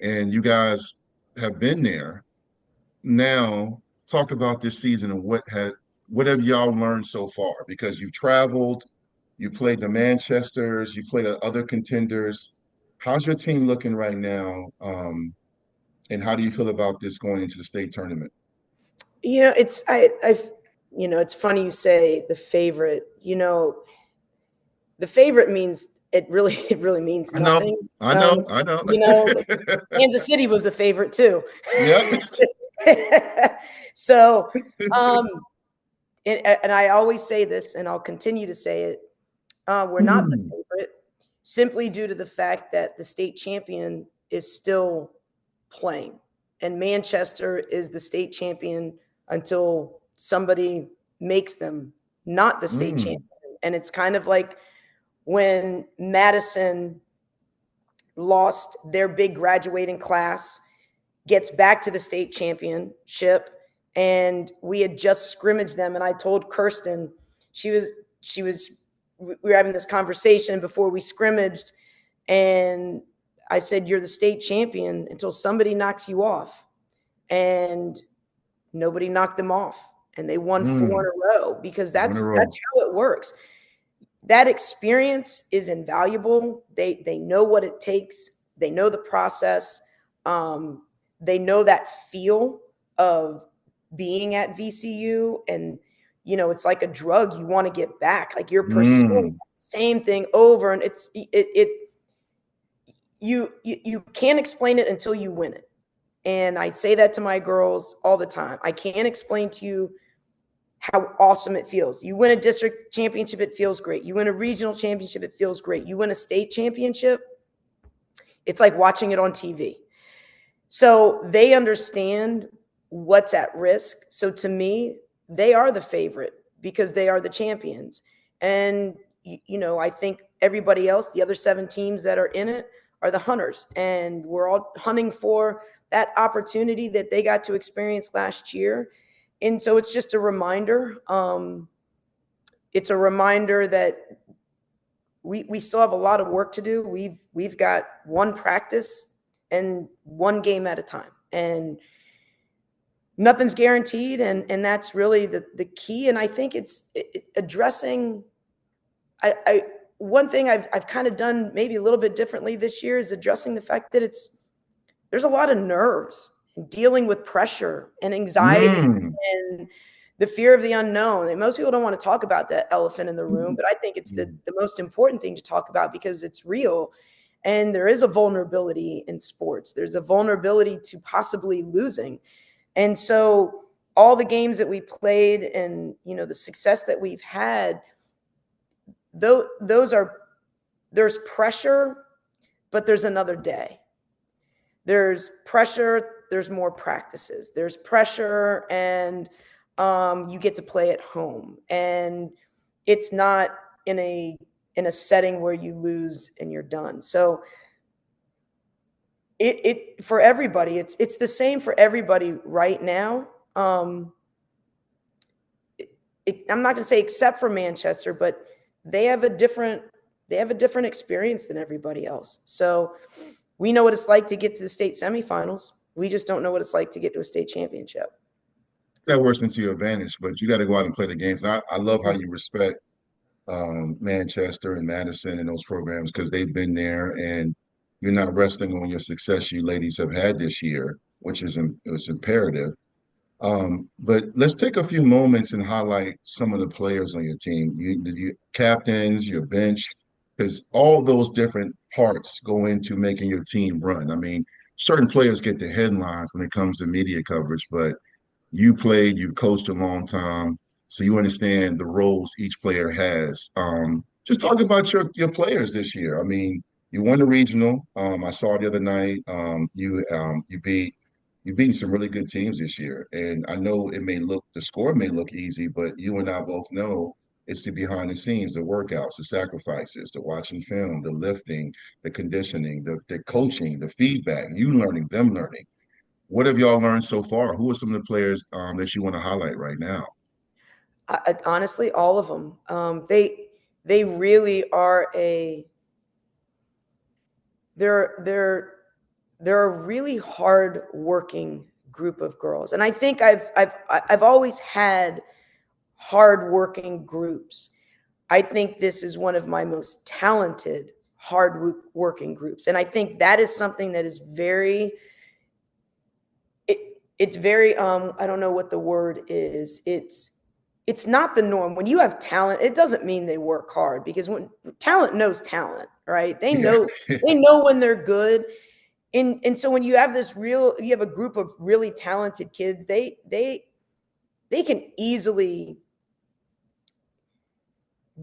and you guys have been there. Now, talk about this season and what have y'all learned so far? Because you've traveled, you played the Manchesters, you played the other contenders. How's your team looking right now? And how do you feel about this going into the state tournament? It's funny you say the favorite. The favorite means it really means I know, nothing. I Um, know, I know. like Kansas City was a favorite too. Yep. So, um, and I always say this, and I'll continue to say it. We're not the Hmm. favorite, simply due to the fact that the state champion is still playing, and Manchester is the state champion until somebody makes them not the state champion. Mm. And it's kind of like when Madison lost their big graduating class, gets back to the state championship, and we had just scrimmaged them. And I told Kirsten, she was, we were having this conversation before we scrimmaged, and I said, "You're the state champion until somebody knocks you off." And nobody knocked them off. And they won four Mm. in a row because 4 in a that's row. how it works. That experience is invaluable. They know what it takes. They know the process. Um, they know that feel of being at VCU, and it's like a drug. You want to get back. Like you're pursuing Mm. the same thing over, and you can't explain it until you win it. And I say that to my girls all the time. I can't explain to you how awesome it feels. You win a district championship, it feels great. You win a regional championship, it feels great. You win a state championship, it's like watching it on TV. So they understand what's at risk. So to me, they are the favorite because they are the champions. And, I think everybody else, the other 7 teams that are in it, are the hunters. And we're all hunting for that opportunity that they got to experience last year. And so it's just a reminder. It's a reminder that we still have a lot of work to do. We've got one practice and one game at a time, and nothing's guaranteed. And that's really the key. And I think it's addressing. I one thing I've kind of done maybe a little bit differently this year is addressing the fact that there's a lot of nerves and dealing with pressure and anxiety Mm. and the fear of the unknown. And most people don't want to talk about that elephant in the room, but I think it's the most important thing to talk about because it's real. And there is a vulnerability in sports. There's a vulnerability to possibly losing. And so all the games that we played and, the success that we've had, there's pressure, but there's another day. There's pressure, there's more practices. There's pressure, and you get to play at home. And it's not in a setting where you lose and you're done. So it for everybody, it's the same for everybody right now. I'm not going to say except for Manchester, but they have a different experience than everybody else. So we know what it's like to get to the state semifinals. We just don't know what it's like to get to a state championship. That works into your advantage, but you got to go out and play the games. I love how you respect Manchester and Madison and those programs because they've been there, and you're not resting on your success you ladies have had this year, which is imperative. But let's take a few moments and highlight some of the players on your team. You captains, your bench. because all those different parts go into making your team run. I mean, certain players get the headlines when it comes to media coverage, but you played, you've coached a long time, so you understand the roles each player has. Just talk about your players this year. I mean, you won the regional. I saw the other night. You beat some really good teams this year, and I know the score may look easy, but you and I both know it's the behind the scenes, the workouts, the sacrifices, the watching film, the lifting, the conditioning, the coaching, the feedback, you learning, them learning. What have y'all learned so far? Who are some of the players that you want to highlight right now? Honestly, all of them. They really are a they're they're a really hard working group of girls, and I think I've always had hard working groups. I think this is one of my most talented hard working groups, and I think that is something that is very it's very I don't know what the word is. It's not the norm. When you have talent, it doesn't mean they work hard, because when talent knows talent, right? They Yeah. know they know when they're good. And so when you have you have a group of really talented kids, they can easily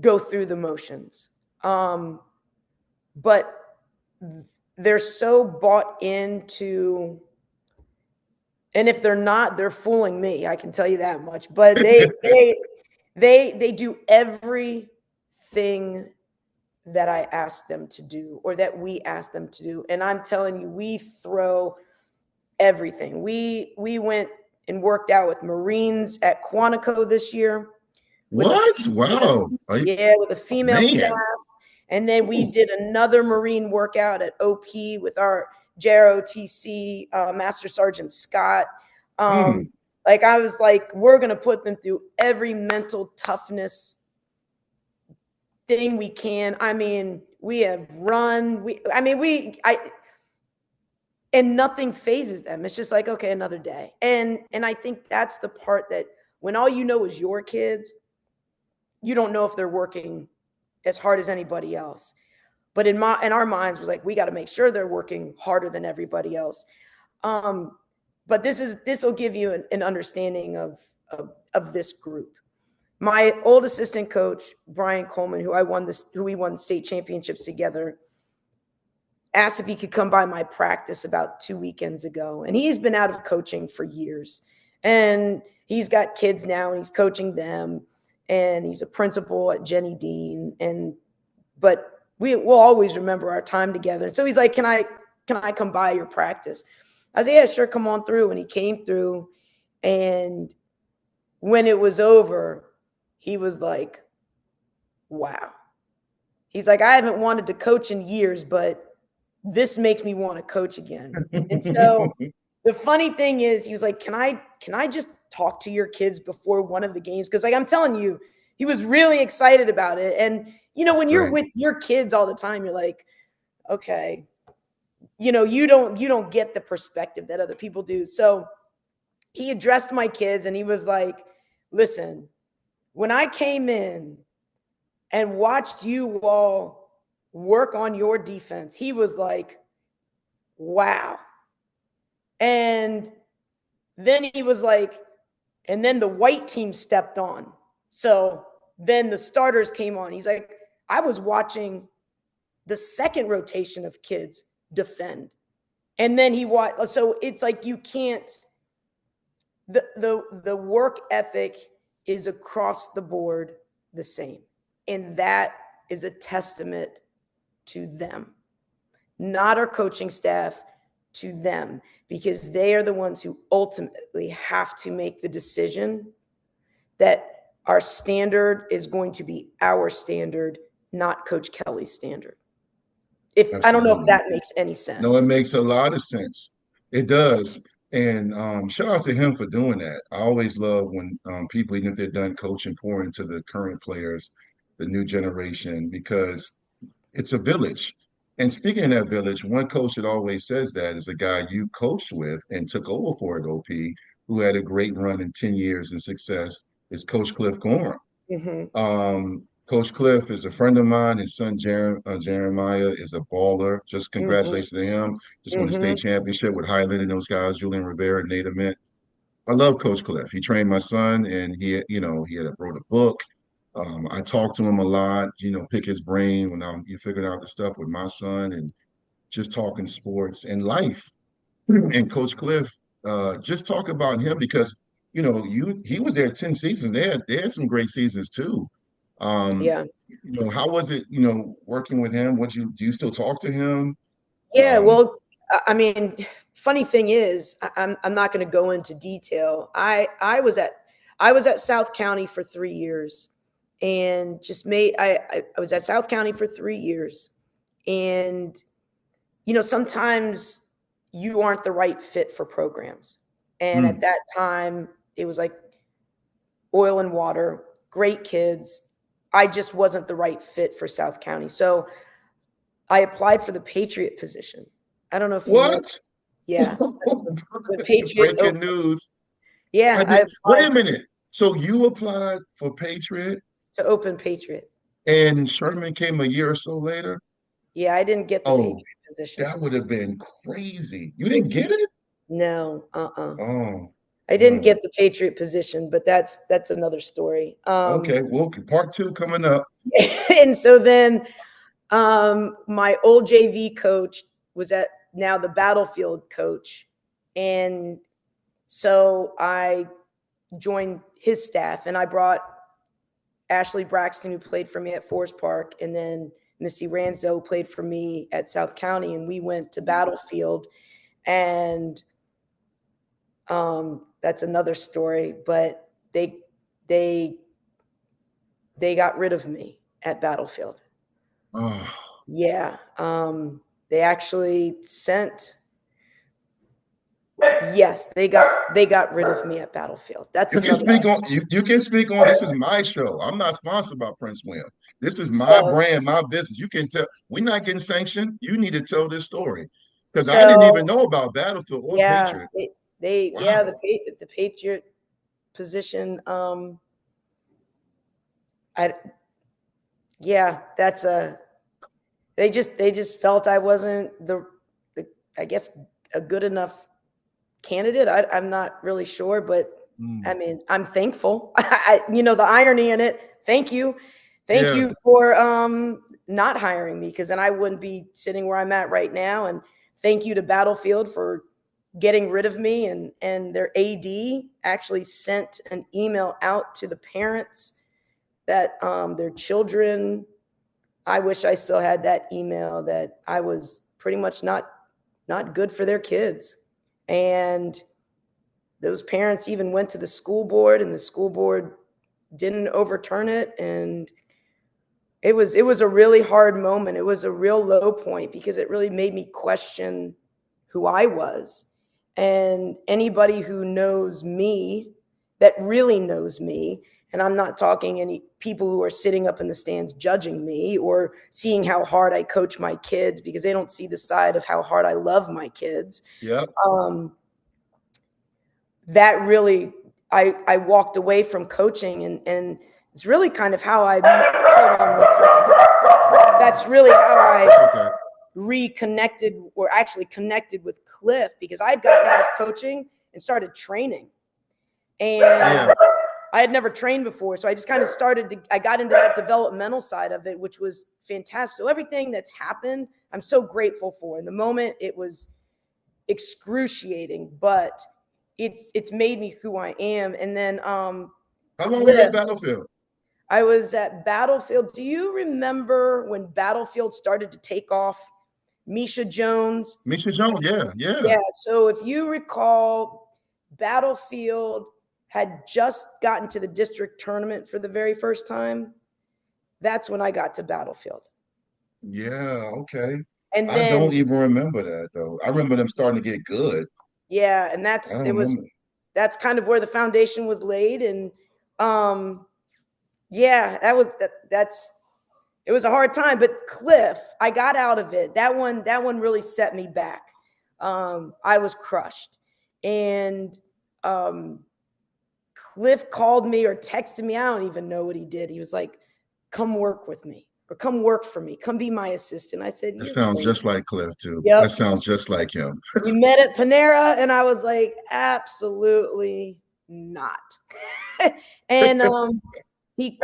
go through the motions. But they're so bought into, and if they're not, they're fooling me. I can tell you that much. But they do everything that I ask them to do, or that we ask them to do. And I'm telling you, we throw everything. We went and worked out with Marines at Quantico this year with a What? Wow. yeah, with a female staff. Man. And then we Ooh. did another Marine workout at OP with our JROTC Master Sergeant Scott. Um, Mm. like I was like, we're gonna put them through every mental toughness thing we can. I mean, we have run. And nothing phases them. It's just like, okay, another day. And I think that's the part that when all you know is your kids, you don't know if they're working as hard as anybody else. But in our minds was like, we got to make sure they're working harder than everybody else. But this will give you an understanding of this group. My old assistant coach, Brian Coleman, who we won state championships together, asked if he could come by my practice about 2 weekends ago. And he's been out of coaching for years. And he's got kids now and he's coaching them. And he's a principal at Jenny Dean. But we'll always remember our time together. And so he's like, can I come by your practice? I said, yeah, sure, come on through. And he came through. And when it was over, he was like, wow. He's like, I haven't wanted to coach in years, but this makes me want to coach again. And so the funny thing is, he was like, can I just talk to your kids before one of the games? Because like I'm telling you, he was really excited about it. And That's when you're great. with your kids all the time, you're like, okay, you don't get the perspective that other people do. So he addressed my kids and he was like, listen, when I came in and watched you all work on your defense, he was like, wow. And then he was like, and then the white team stepped on. So then the starters came on. He's like, I was watching the second rotation of kids defend. And then he watched. So it's like you can't, the work ethic is across the board the same. And that is a testament to them, not our coaching staff, to them, because they are the ones who ultimately have to make the decision that our standard is going to be our standard, not Coach Kelly's standard. If I don't know if Absolutely. that makes any No, it sense. makes a lot of sense. It does. And shout out to him for doing that. I always love when people, even if they're done coaching, pour into the current players, the new generation, because it's a village. And speaking of that village, one coach that always says that is a guy you coached with and took over for at OP, who had a great run in 10 years and success, is Coach Cliff Gorham. Mm-hmm. Coach Cliff is a friend of mine. His son Jeremiah is a baller. Just Mm-hmm. congratulations to him. Just won the Mm-hmm. state championship with Highland and those guys, Julian Rivera and Nate Ament. I love Coach Cliff. He trained my son, and he had wrote a book. I talked to him a lot. Pick his brain when I'm you figuring out the stuff with my son, and just talking sports and life. And Coach Cliff, just talk about him because he was there 10 seasons. They had some great seasons too. Um, Yeah. how was it, working with him? Do you still talk to him? Yeah. Um, Well, I mean, funny thing is, I'm not going to go into detail. I was at South County for 3 years, and I was at South County for 3 years, and sometimes you aren't the right fit for programs. And at mm, that time, it was like oil and water, great kids. I just wasn't the right fit for South County. So I applied for the Patriot position. I don't know if you know. what? Yeah. The Patriot. Breaking news. I Yeah, I did. Wait a applied minute. So you applied for Patriot to open Patriot. and Sherman came a year or so later? Yeah, I didn't get the Oh, Patriot position. that would have been crazy. You didn't get it? No, Oh, I didn't mm. get the Patriot position, but that's another story. Okay. Well, part two coming up. And so then my old JV coach was at now the Battlefield coach. And so I joined his staff, and I brought Ashley Braxton, who played for me at Forest Park, and then Missy Ransdale, who played for me at South County. And we went to Battlefield, and that's another story, but they got rid of me at Battlefield. Oh. Yeah. They actually sent, yes, they got rid of me at Battlefield. That's You can another speak on story. you can speak on this is my show. I'm not sponsored by Prince William. This is my So brand, my business. You can tell we're not getting sanctioned. You need to tell this story. Because I didn't even so know about Battlefield or yeah, Patriot. the Wow. the Patriot position. I Yeah, that's a they just felt I wasn't the I guess a good enough candidate. I'm not really sure, but I Mm. mean, I'm thankful. The irony in it. Thank Yeah. you for not hiring me, because then I wouldn't be sitting where I'm at right now. And thank you to Battlefield for getting rid of me. And their AD actually sent an email out to the parents that their children. I wish I still had that email, that I was pretty much not good for their kids. And those parents even went to the school board, and the school board didn't overturn it. And it was a really hard moment. It was a real low point, because it really made me question who I was. And anybody who knows me, that really knows me, and I'm not talking any people who are sitting up in the stands judging me or seeing how hard I coach my kids, because they don't see the side of how hard I love my kids. Yep. Um, that really, I walked away from coaching, and it's really kind of how I hold on 1 second. That's really how It's I okay. reconnected, or actually connected with Cliff, because I'd gotten out of coaching and started training. Yeah. And I had never trained before. So I just kind of I got into that developmental side of it, which was fantastic. So everything that's happened, I'm so grateful for. In the moment, it was excruciating, but it's made me who I am. And then How long were you at Cliff, Battlefield? I was at Battlefield. Do you remember when Battlefield started to take off? Misha Jones. Misha Jones, yeah, yeah. Yeah. So if you recall, Battlefield had just gotten to the district tournament for the very first time. That's when I got to Battlefield. Yeah, okay. And I don't then, even remember that though. I remember them starting to get good. yeah, and I don't remember. that's kind of where the foundation was laid. And yeah, that's it was a hard time, but Cliff, I got out of it. That one really set me back. I was crushed. And Cliff called me or texted me. I don't even know what he did. He was like, come work with me or come work for me. Come be my assistant. I said, That you're sounds crazy. just like Cliff too. Yep. That sounds just like him. We met at Panera and I was like, absolutely not. And he,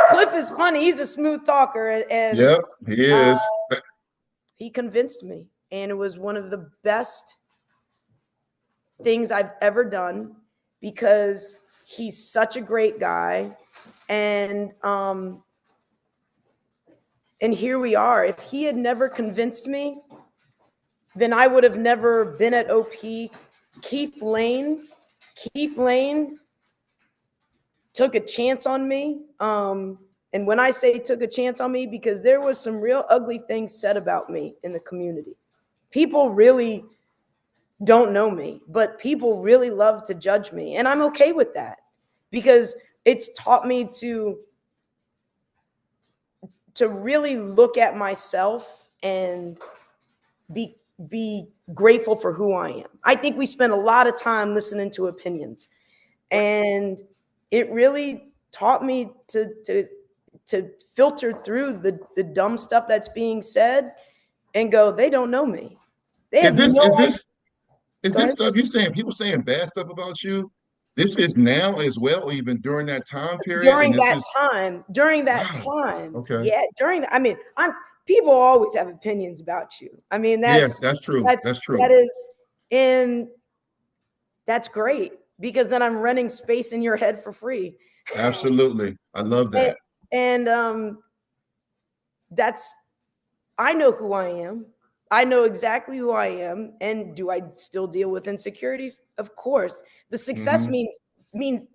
Cliff is funny. He's a smooth talker, and Yep, he is. he convinced me, and it was one of the best things I've ever done because he's such a great guy, and here we are. If he had never convinced me, then I would have never been at OP. Keith Lane took a chance on me. And when I say took a chance on me, because there was some real ugly things said about me in the community. People really don't know me, but people really love to judge me. And I'm okay with that because it's taught me to really look at myself and be grateful for who I am. I think we spend a lot of time listening to opinions, and it really taught me to filter through the dumb stuff that's being said and go, they don't know me. They have Is this no is idea. this is this stuff you saying? People saying bad stuff about you. This is now as well, or even during that time period. And during this that is time, during that wow. time, Okay. yeah, I mean, people always have opinions about you. I mean, Yeah, that's true. That's that true. is, and that's great because then I'm renting space in your head for free. Absolutely. I love and, that. and that's, I know who I am. I know exactly who I am. And do I still deal with insecurities? Of course. The success Hmm. means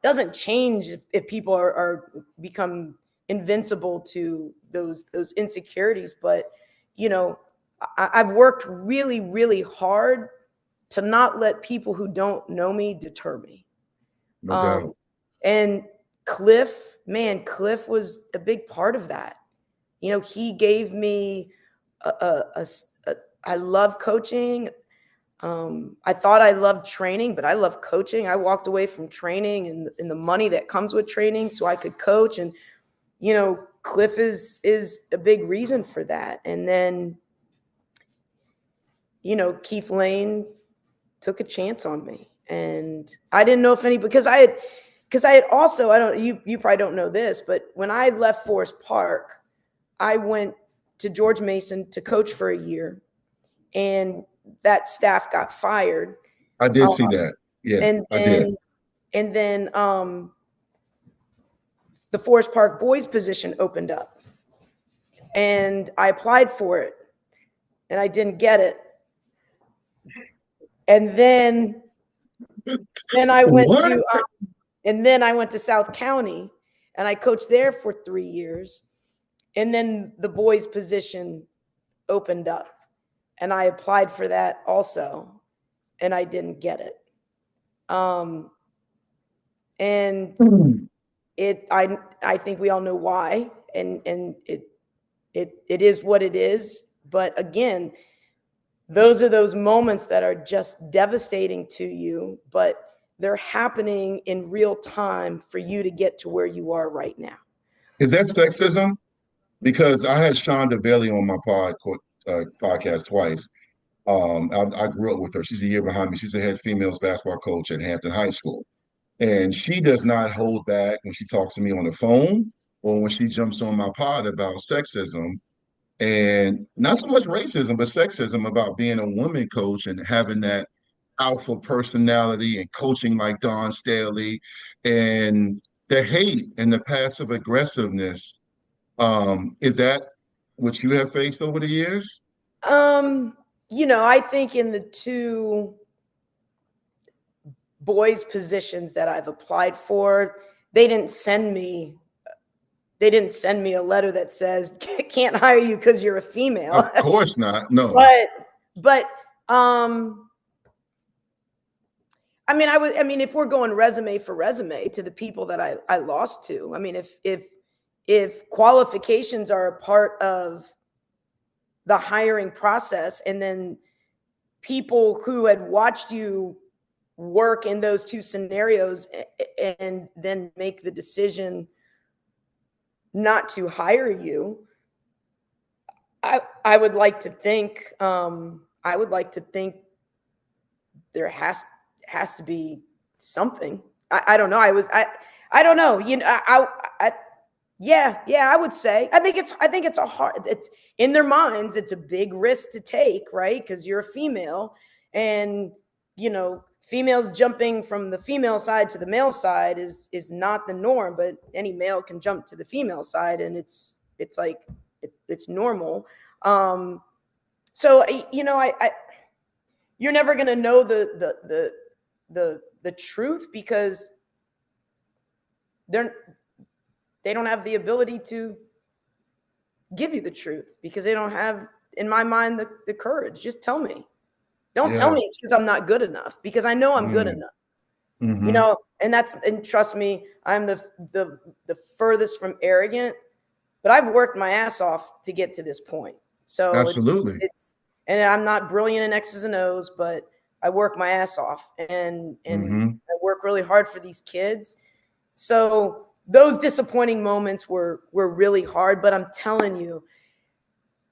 doesn't change if people are become invincible to those insecurities. But I've worked really, really hard to not let people who don't know me deter me. No Um, doubt. and Cliff was a big part of that. He gave me I love coaching. I thought I loved training, but I love coaching. I walked away from training and the money that comes with training so I could coach. And, Cliff is a big reason for that. And then, Keith Lane took a chance on me. And I didn't know if because I had also, you probably don't know this, but when I left Forest Park, I went to George Mason to coach for a year, and that staff got fired. I did see that. Yeah, And I did. then the Forest Park boys position opened up, and I applied for it, and I didn't get it. And then I went What? to South County, and I coached there for 3 years. And then the boys position opened up, and I applied for that also, and I didn't get it. And I think we all know why, and it is what it is. But again, those are those moments that are just devastating to you, but they're happening in real time for you to get to where you are right now. Is that sexism? Because I had Shonda Bailey on my podcast twice. I grew up with her. She's a year behind me. She's the head females basketball coach at Hampton High School. And she does not hold back when she talks to me on the phone or when she jumps on my pod about sexism and not so much racism, but sexism about being a woman coach and having that alpha personality and coaching like Don Staley and the hate and the passive aggressiveness. Is that what you have faced over the years? I think in the two boys positions that I've applied for, they didn't send me a letter that says can't hire you because you're a female. Of course not. No. but I mean, if we're going resume for resume to the people that I lost to, I mean, if qualifications are a part of the hiring process, and then people who had watched you work in those two scenarios and then make the decision not to hire you, I would like to think there has to be something. I don't know. I don't know. Yeah, I would say. I think it's a hard. It's in their minds. It's a big risk to take, right? Because you're a female, and females jumping from the female side to the male side is not the norm. But any male can jump to the female side, and it's like it's normal. So I you're never gonna know the truth because they don't have the ability to give you the truth because they don't have, in my mind, the courage. Just tell me. Don't tell Yeah. me because I'm not good enough, because I know I'm good enough. Mm-hmm. And trust me, I'm the furthest from arrogant, but I've worked my ass off to get to this point. So Absolutely. and I'm not brilliant in X's and O's, but I work my ass off and Mm-hmm. I work really hard for these kids. So those disappointing moments were really hard, but I'm telling you,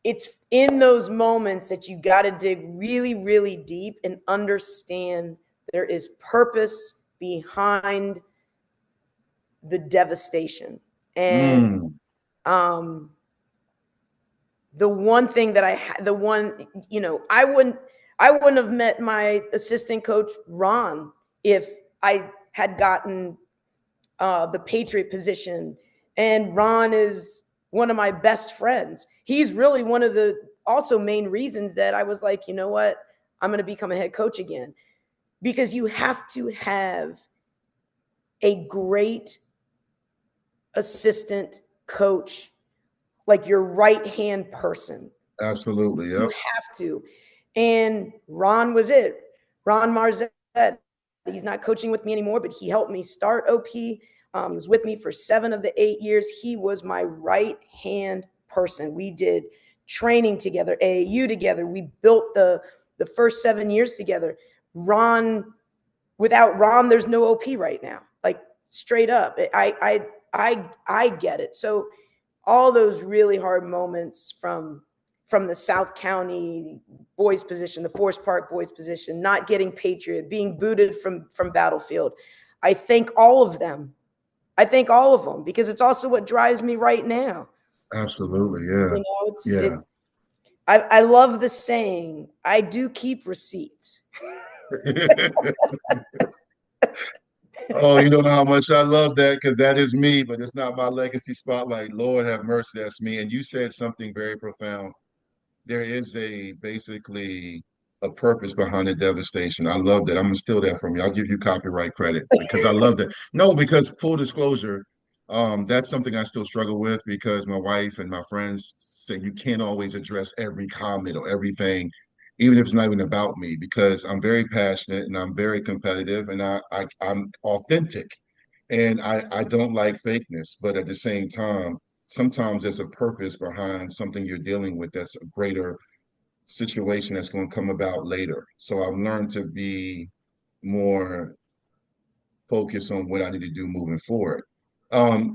it's in those moments that you got to dig really, really deep and understand there is purpose behind the devastation. And um, the one thing that I wouldn't have met my assistant coach Ron if I had gotten the Patriot position. And Ron is one of my best friends. He's really one of the also main reasons that I was like, you know what, I'm going to become a head coach again, because you have to have a great assistant coach, like your right hand person. Absolutely. You Yep. have to. And Ron was it. Ron Marzette. He's not coaching with me anymore, but he helped me start OP. He was with me for 7 of the 8 years. He was my right hand person. We did training together, AAU together. We built the first 7 years together. Without Ron, there's no OP right now. Like straight up, I get it. So all those really hard moments from the South County boys position, the Forest Park boys position, not getting Patriot, being booted from Battlefield. I thank all of them. I thank all of them because it's also what drives me right now. Absolutely. Yeah. Yeah. I love the saying, I do keep receipts. Oh, you don't know how much I love that because that is me, but it's not my legacy spotlight. Lord have mercy, that's me. And you said something very profound. There is basically a purpose behind the devastation. I love that. I'm gonna steal that from you. I'll give you copyright credit because I love that. No, because full disclosure, that's something I still struggle with because my wife and my friends say you can't always address every comment or everything, even if it's not even about me, because I'm very passionate and I'm very competitive and I'm authentic and I don't like fakeness, but at the same time, sometimes there's a purpose behind something you're dealing with that's a greater situation that's going to come about later. So I've learned to be more focused on what I need to do moving forward.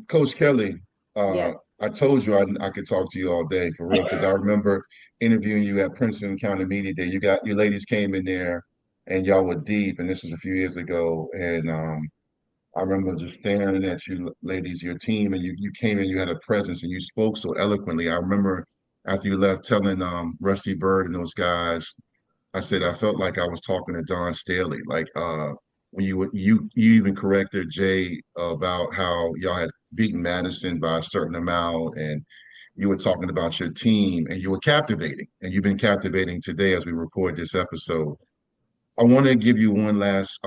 Coach Kelly, Yes. I told you I could talk to you all day for real because I remember interviewing you at Princeton County Media Day. You ladies came in there and y'all were deep, and this was a few years ago. And I remember just staring at you ladies, your team, and you came in, you had a presence and you spoke so eloquently. I remember after you left telling Rusty Bird and those guys, I said I felt like I was talking to Don Staley. Like when you even corrected Jay about how y'all had beaten Madison by a certain amount and you were talking about your team and you were captivating and you've been captivating today as we record this episode. I want to give you one last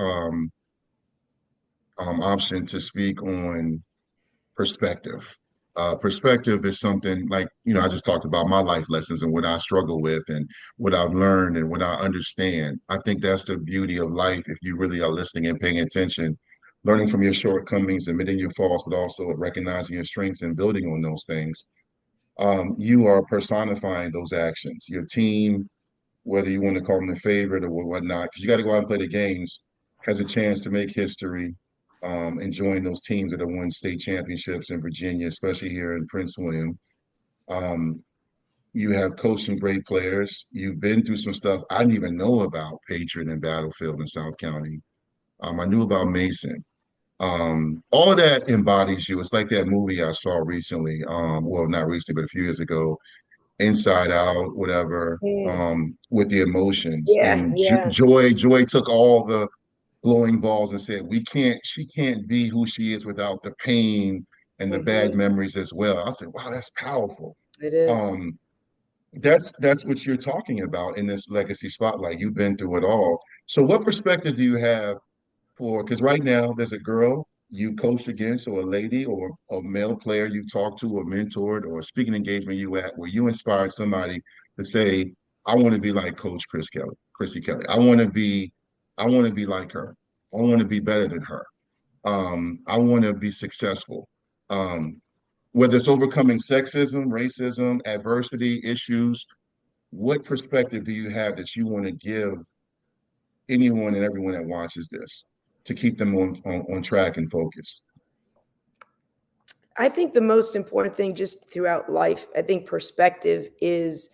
option to speak on perspective. Perspective is something like, I just talked about my life lessons and what I struggle with and what I've learned and what I understand. I think that's the beauty of life if you really are listening and paying attention, learning from your shortcomings, admitting your faults, but also recognizing your strengths and building on those things. You are personifying those actions. Your team, whether you want to call them the favorite or whatnot, because you got to go out and play the games, has a chance to make history enjoying those teams that have won state championships in Virginia, especially here in Prince William. Um, you have coached some great players. You've been through some stuff I didn't even know about Patriot and Battlefield in South County. I knew about Mason. All of that embodies you. It's like that movie I saw recently. Well, not recently, but a few years ago, Inside Out, whatever, Mm. with the emotions. Yeah, And yeah. Joy took all the glowing balls and said, she can't be who she is without the pain and the bad Mhm. memories as well. I said, wow, that's powerful. It is. Um, that's what you're talking about in this legacy spotlight. You've been through it all. So what perspective do you have for, because right now there's a girl you coached against, or a lady or a male player you talked to or mentored, or a speaking engagement you at where you inspired somebody to say, I want to be like Coach Chrissy Kelly. I want to be like her. I want to be better than her. I want to be successful. Um, whether it's overcoming sexism, racism, adversity, issues, what perspective do you have that you want to give anyone and everyone that watches this to keep them on track and focused? I think the most important thing just throughout life, I think perspective is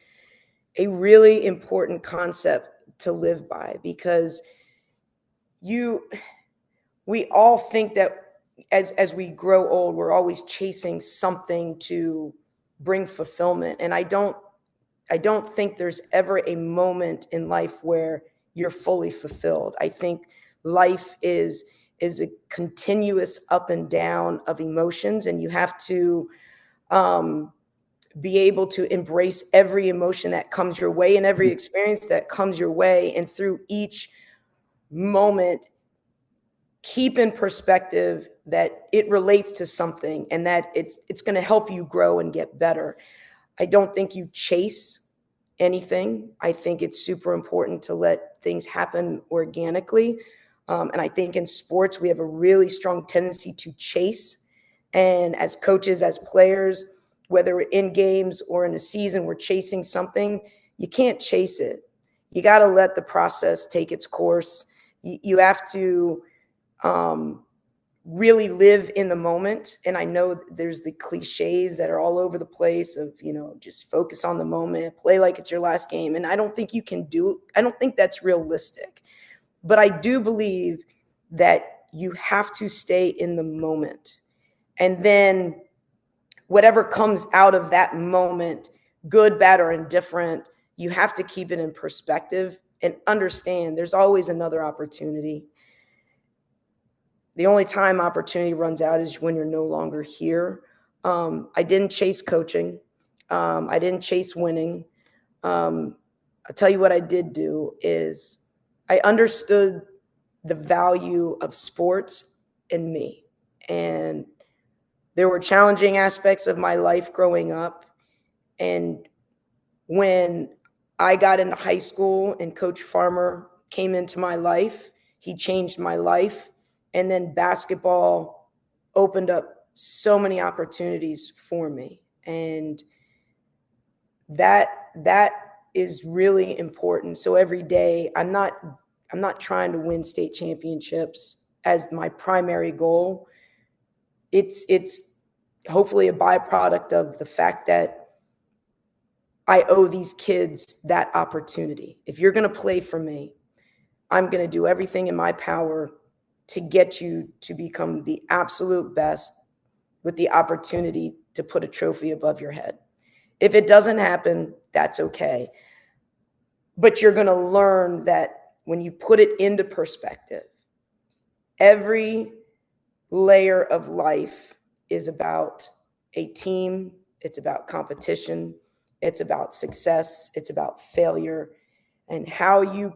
a really important concept to live by, because you we all think that as we grow old, we're always chasing something to bring fulfillment. And I don't think there's ever a moment in life where you're fully fulfilled. I think life is a continuous up and down of emotions, and you have to um, be able to embrace every emotion that comes your way and every experience that comes your way. And through each moment, keep in perspective that it relates to something and that it's going to help you grow and get better. I don't think you chase anything. I think it's super important to let things happen organically. And I think in sports, we have a really strong tendency to chase. And as coaches, as players, whether we're in games or in a season, we're chasing something. You can't chase it. You got to let the process take its course. You have to um, really live in the moment. And I know there's the cliches that are all over the place of, just focus on the moment, play like it's your last game. And I don't think I don't think that's realistic. But I do believe that you have to stay in the moment. And then whatever comes out of that moment, good, bad, or indifferent, you have to keep it in perspective and understand there's always another opportunity. The only time opportunity runs out is when you're no longer here. I didn't chase coaching. I didn't chase winning. I'll tell you what I did do is I understood the value of sports in me. And there were challenging aspects of my life growing up. And when I got into high school and Coach Farmer came into my life, he changed my life. And then basketball opened up so many opportunities for me. And that is really important. So every day I'm not trying to win state championships as my primary goal. It's hopefully a byproduct of the fact that I owe these kids that opportunity. If you're going to play for me, I'm going to do everything in my power to get you to become the absolute best with the opportunity to put a trophy above your head. If it doesn't happen, that's okay. But you're going to learn that when you put it into perspective, every layer of life is about a team, it's about competition, it's about success, it's about failure, and how you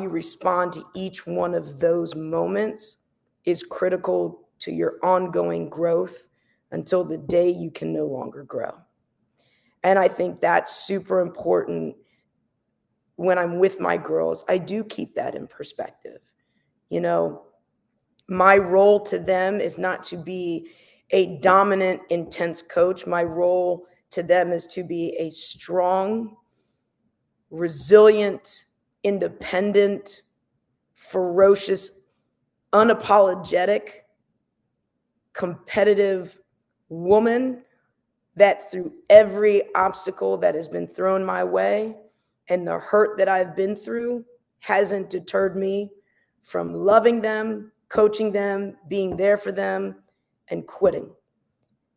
respond to each one of those moments is critical to your ongoing growth until the day you can no longer grow. And I think that's super important. When I'm with my girls, I do keep that in perspective. My role to them is not to be a dominant, intense coach. My role to them is to be a strong, resilient, independent, ferocious unapologetic, competitive woman that through every obstacle that has been thrown my way and the hurt that I've been through hasn't deterred me from loving them, coaching them, being there for them, and quitting.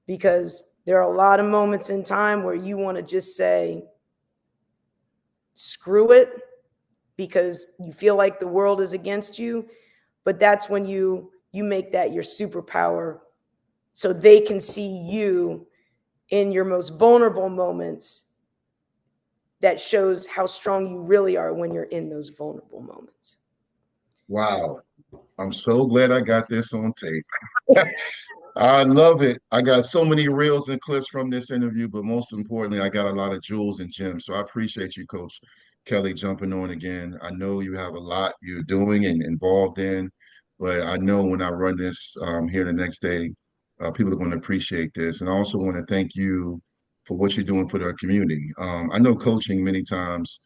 Because there are a lot of moments in time where you want to just say, screw it, because you feel like the world is against you. But that's when you make that your superpower, so they can see you in your most vulnerable moments. That shows how strong you really are when you're in those vulnerable moments. Wow. I'm so glad I got this on tape. I love it. I got so many reels and clips from this interview, but most importantly, I got a lot of jewels and gems. So I appreciate you, Coach Kelly, jumping on again. I know you have a lot you're doing and involved in, but I know when I run this here the next day, people are going to appreciate this. And I also want to thank you for what you're doing for the community. I know coaching many times,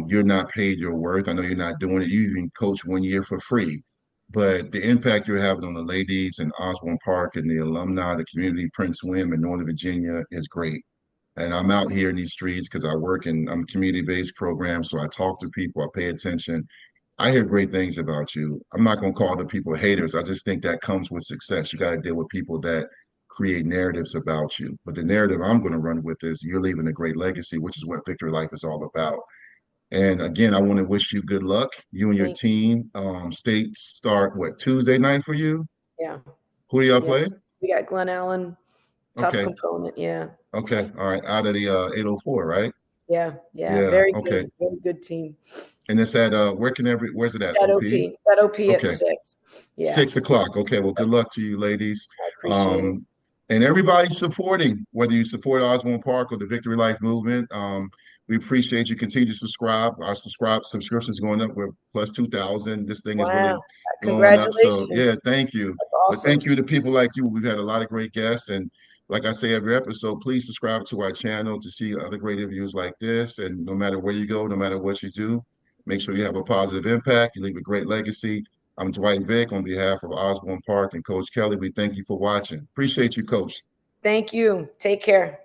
you're not paid your worth. I know you're not doing it. You even coach 1 year for free. But the impact you're having on the ladies in Osbourn Park and the alumni, the community, Prince William and Northern Virginia is great. And I'm out here in these streets because I work in I'm community-based programs. So I talk to people, I pay attention. I hear great things about you. I'm not going to call the people haters. I just think that comes with success. You got to deal with people that create narratives about you. But the narrative I'm going to run with is you're leaving a great legacy, which is what Vicktory Life is all about. And again, I want to wish you good luck. You and your team. States start what, Tuesday night for you? Yeah. Who do y'all play? We got Glen Allen. Tough component. Yeah. Okay. All right. Out of the 804, right? Yeah. Very good. Very good team. And it's at where's it at? That OP. That OP at 6. Yeah. 6 o'clock. Okay. Well, good luck to you, ladies. I appreciate it. And everybody supporting, whether you support Osbourn Park or the Vicktory Life movement. We appreciate you. Continue to subscribe. Our subscriptions going up. We're plus 2,000. This thing is really blowing up. So yeah, thank you. Awesome. But thank you to people like you. We've had a lot of great guests, and like I say every episode, please subscribe to our channel to see other great interviews like this. And no matter where you go, no matter what you do, make sure you have a positive impact. You leave a great legacy. I'm Dwight Vick on behalf of Osbourn Park and Coach Kelly. We thank you for watching. Appreciate you, Coach. Thank you. Take care.